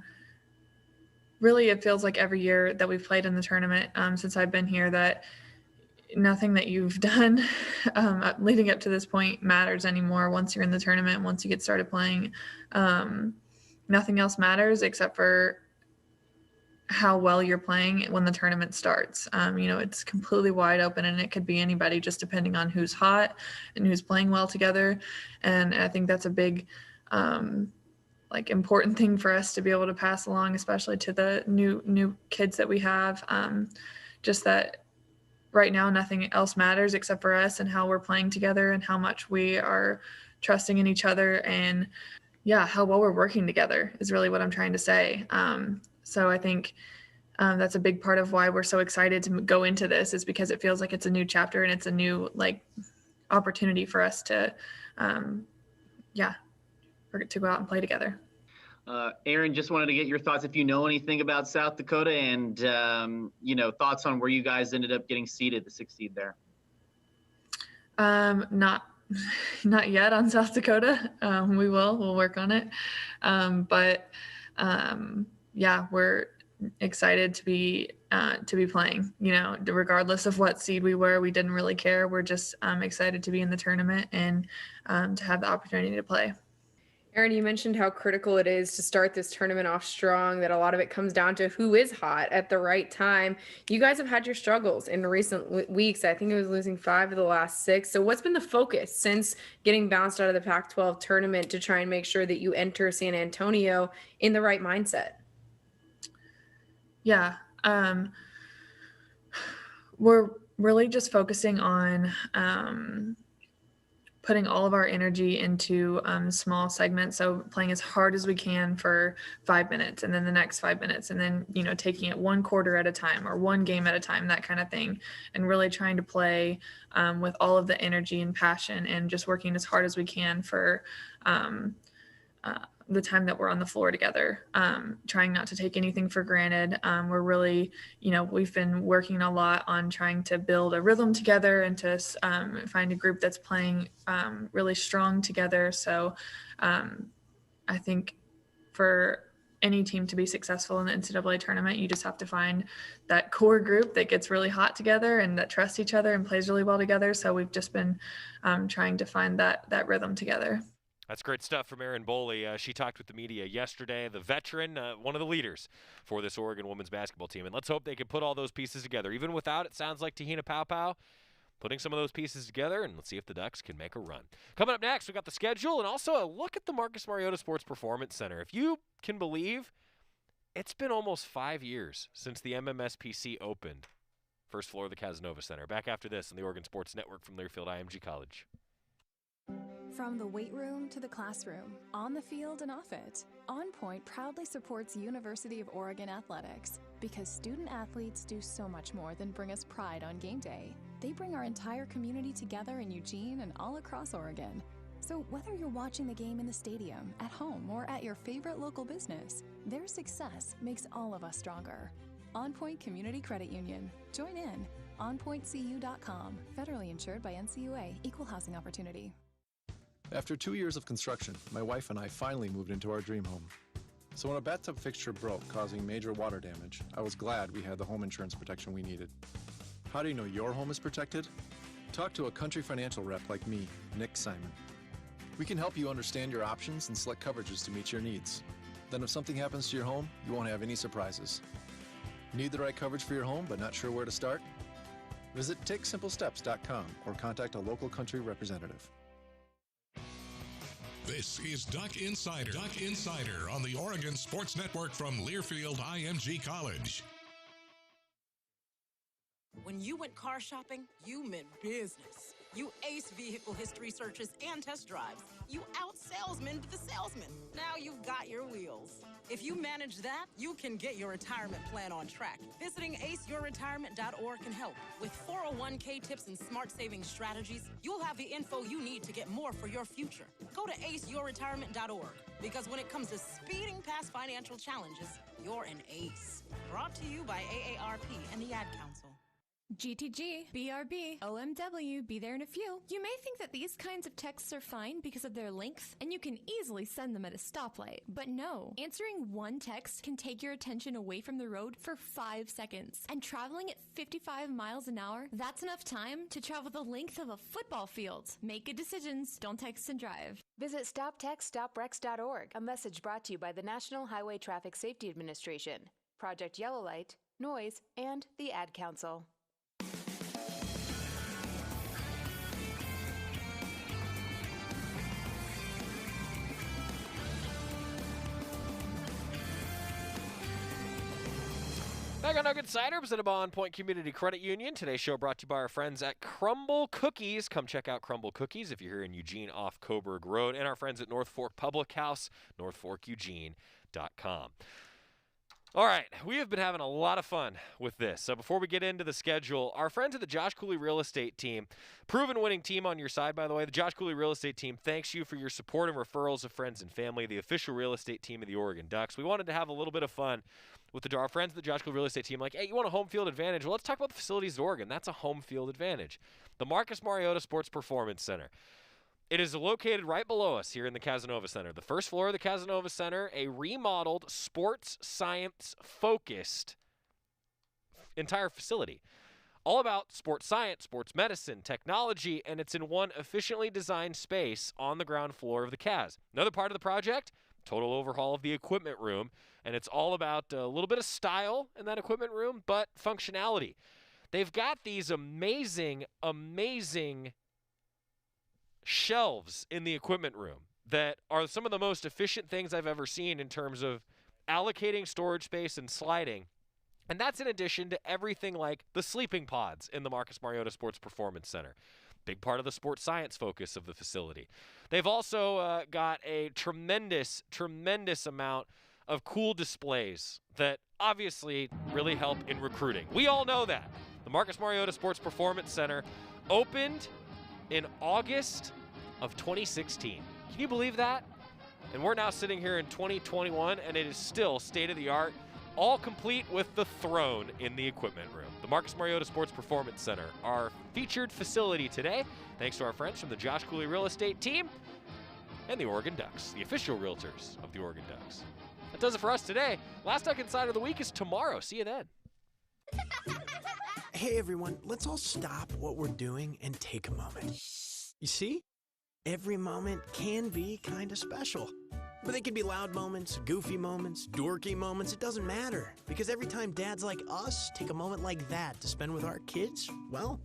Speaker 11: Really, it feels like every year that we've played in the tournament since I've been here that nothing that you've done leading up to this point matters anymore. Once you're in the tournament, once you get started playing, nothing else matters except for how well you're playing when the tournament starts. It's completely wide open, and it could be anybody just depending on who's hot and who's playing well together. And I think that's a big important thing for us to be able to pass along, especially to the new kids that we have. Just that right now, nothing else matters except for us and how we're playing together and how much we are trusting in each other, and how well we're working together is really what I'm trying to say. So I think that's a big part of why we're so excited to go into this, is because it feels like it's a new chapter and it's a new opportunity for us to go out and play together.
Speaker 18: Aaron, just wanted to get your thoughts if you know anything about South Dakota, and thoughts on where you guys ended up getting seeded, the 6th seed there.
Speaker 11: Not yet on South Dakota. We'll work on it. We're excited to be playing. Regardless of what seed we were, we didn't really care. We're just excited to be in the tournament and to have the opportunity to play.
Speaker 19: Aaron, you mentioned how critical it is to start this tournament off strong, that a lot of it comes down to who is hot at the right time. You guys have had your struggles in recent weeks. I think it was losing 5 of the last 6. So what's been the focus since getting bounced out of the Pac-12 tournament to try and make sure that you enter San Antonio in the right mindset?
Speaker 11: Yeah. We're really just focusing on putting all of our energy into small segments. So playing as hard as we can for 5 minutes, and then the next 5 minutes, and then, taking it 1 quarter at a time or 1 game at a time, that kind of thing. And really trying to play with all of the energy and passion, and just working as hard as we can for the time that we're on the floor together, trying not to take anything for granted. We're really, we've been working a lot on trying to build a rhythm together and to find a group that's playing really strong together. So I think for any team to be successful in the NCAA tournament, you just have to find that core group that gets really hot together and that trusts each other and plays really well together. So we've just been trying to find that rhythm together.
Speaker 5: That's great stuff from Erin Boley. She talked with the media yesterday, the veteran, one of the leaders for this Oregon women's basketball team. And let's hope they can put all those pieces together. Even without, it sounds like Tahina Paopao putting some of those pieces together, and let's see if the Ducks can make a run. Coming up next, we got the schedule and also a look at the Marcus Mariota Sports Performance Center. If you can believe, it's been almost 5 years since the MMSPC opened. First floor of the Casanova Center. Back after this on the Oregon Sports Network from Learfield IMG College.
Speaker 8: From the weight room to the classroom, on the field and off it, On Point proudly supports University of Oregon athletics because student athletes do so much more than bring us pride on game day. They bring our entire community together in Eugene and all across Oregon. So whether you're watching the game in the stadium, at home, or at your favorite local business, their success makes all of us stronger. On Point Community Credit Union. Join in. OnPointCU.com. Federally insured by NCUA. Equal housing opportunity.
Speaker 1: After 2 years of construction, my wife and I finally moved into our dream home. So when a bathtub fixture broke, causing major water damage, I was glad we had the home insurance protection we needed. How do you know your home is protected? Talk to a Country Financial rep like me, Nick Simon. We can help you understand your options and select coverages to meet your needs. Then if something happens to your home, you won't have any surprises. Need the right coverage for your home but not sure where to start? Visit TakeSimpleSteps.com or contact a local Country representative.
Speaker 6: This is Duck Insider. Duck Insider on the Oregon Sports Network from Learfield IMG College.
Speaker 15: When you went car shopping, you meant business. You ace vehicle history searches and test drives. You out-salesmaned the salesman. Now you've got your wheels. If you manage that, you can get your retirement plan on track. Visiting aceyourretirement.org can help. With 401k tips and smart savings strategies, you'll have the info you need to get more for your future. Go to aceyourretirement.org, because when it comes to speeding past financial challenges, you're an ace. Brought to you by AARP and the Ad Council.
Speaker 16: GTG, BRB, OMW, be there in a few. You may think that these kinds of texts are fine because of their length, and you can easily send them at a stoplight. But no, answering one text can take your attention away from the road for 5 seconds. And traveling at 55 miles an hour, that's enough time to travel the length of a football field. Make good decisions, don't text and drive.
Speaker 25: Visit StopTextStopWrecks.org, a message brought to you by the National Highway Traffic Safety Administration, Project Yellow Light, Noise, and the Ad Council.
Speaker 5: Back on Nugget Cider, presented by On Point Community Credit Union. Today's show brought to you by our friends at Crumble Cookies. Come check out Crumble Cookies if you're here in Eugene off Coburg Road. And our friends at North Fork Public House, northforkeugene.com. All right, we have been having a lot of fun with this. So before we get into the schedule, our friends at the Josh Cooley Real Estate Team, proven winning team on your side, by the way. The Josh Cooley Real Estate Team thanks you for your support and referrals of friends and family, the official real estate team of the Oregon Ducks. We wanted to have a little bit of fun with our friends at the Josh Cooley Real Estate Team. Like, hey, you want a home field advantage? Well, let's talk about the facilities at Oregon. That's a home field advantage. The Marcus Mariota Sports Performance Center. It is located right below us here in the Casanova Center. The first floor of the Casanova Center, a remodeled sports science-focused entire facility. All about sports science, sports medicine, technology, and it's in one efficiently designed space on the ground floor of the Cas. Another part of the project, total overhaul of the equipment room, and it's all about a little bit of style in that equipment room, but functionality. They've got these amazing shelves in the equipment room that are some of the most efficient things I've ever seen in terms of allocating storage space and sliding. And that's in addition to everything like the sleeping pods in the Marcus Mariota Sports Performance Center. Big part of the sports science focus of the facility. They've also got a tremendous amount of cool displays that obviously really help in recruiting. We all know that. The Marcus Mariota Sports Performance Center opened in August of 2016. Can you believe that? And we're now sitting here in 2021, and it is still state-of-the-art, all complete with the throne in the equipment room. The Marcus Mariota Sports Performance Center, our featured facility today, thanks to our friends from the Josh Cooley Real Estate Team and the Oregon Ducks, the official realtors of the Oregon Ducks. That does it for us today. Last Duck Insider of the week is tomorrow. See you then.
Speaker 23: Hey everyone, let's all stop what we're doing and take a moment. You see? Every moment can be kind of special. But they can be loud moments, goofy moments, dorky moments, it doesn't matter. Because every time dads like us take a moment like that to spend with our kids, well,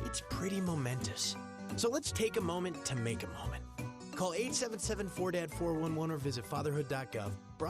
Speaker 23: it's pretty momentous. So let's take a moment to make a moment. Call 877-4DAD-411 or visit fatherhood.gov. Brought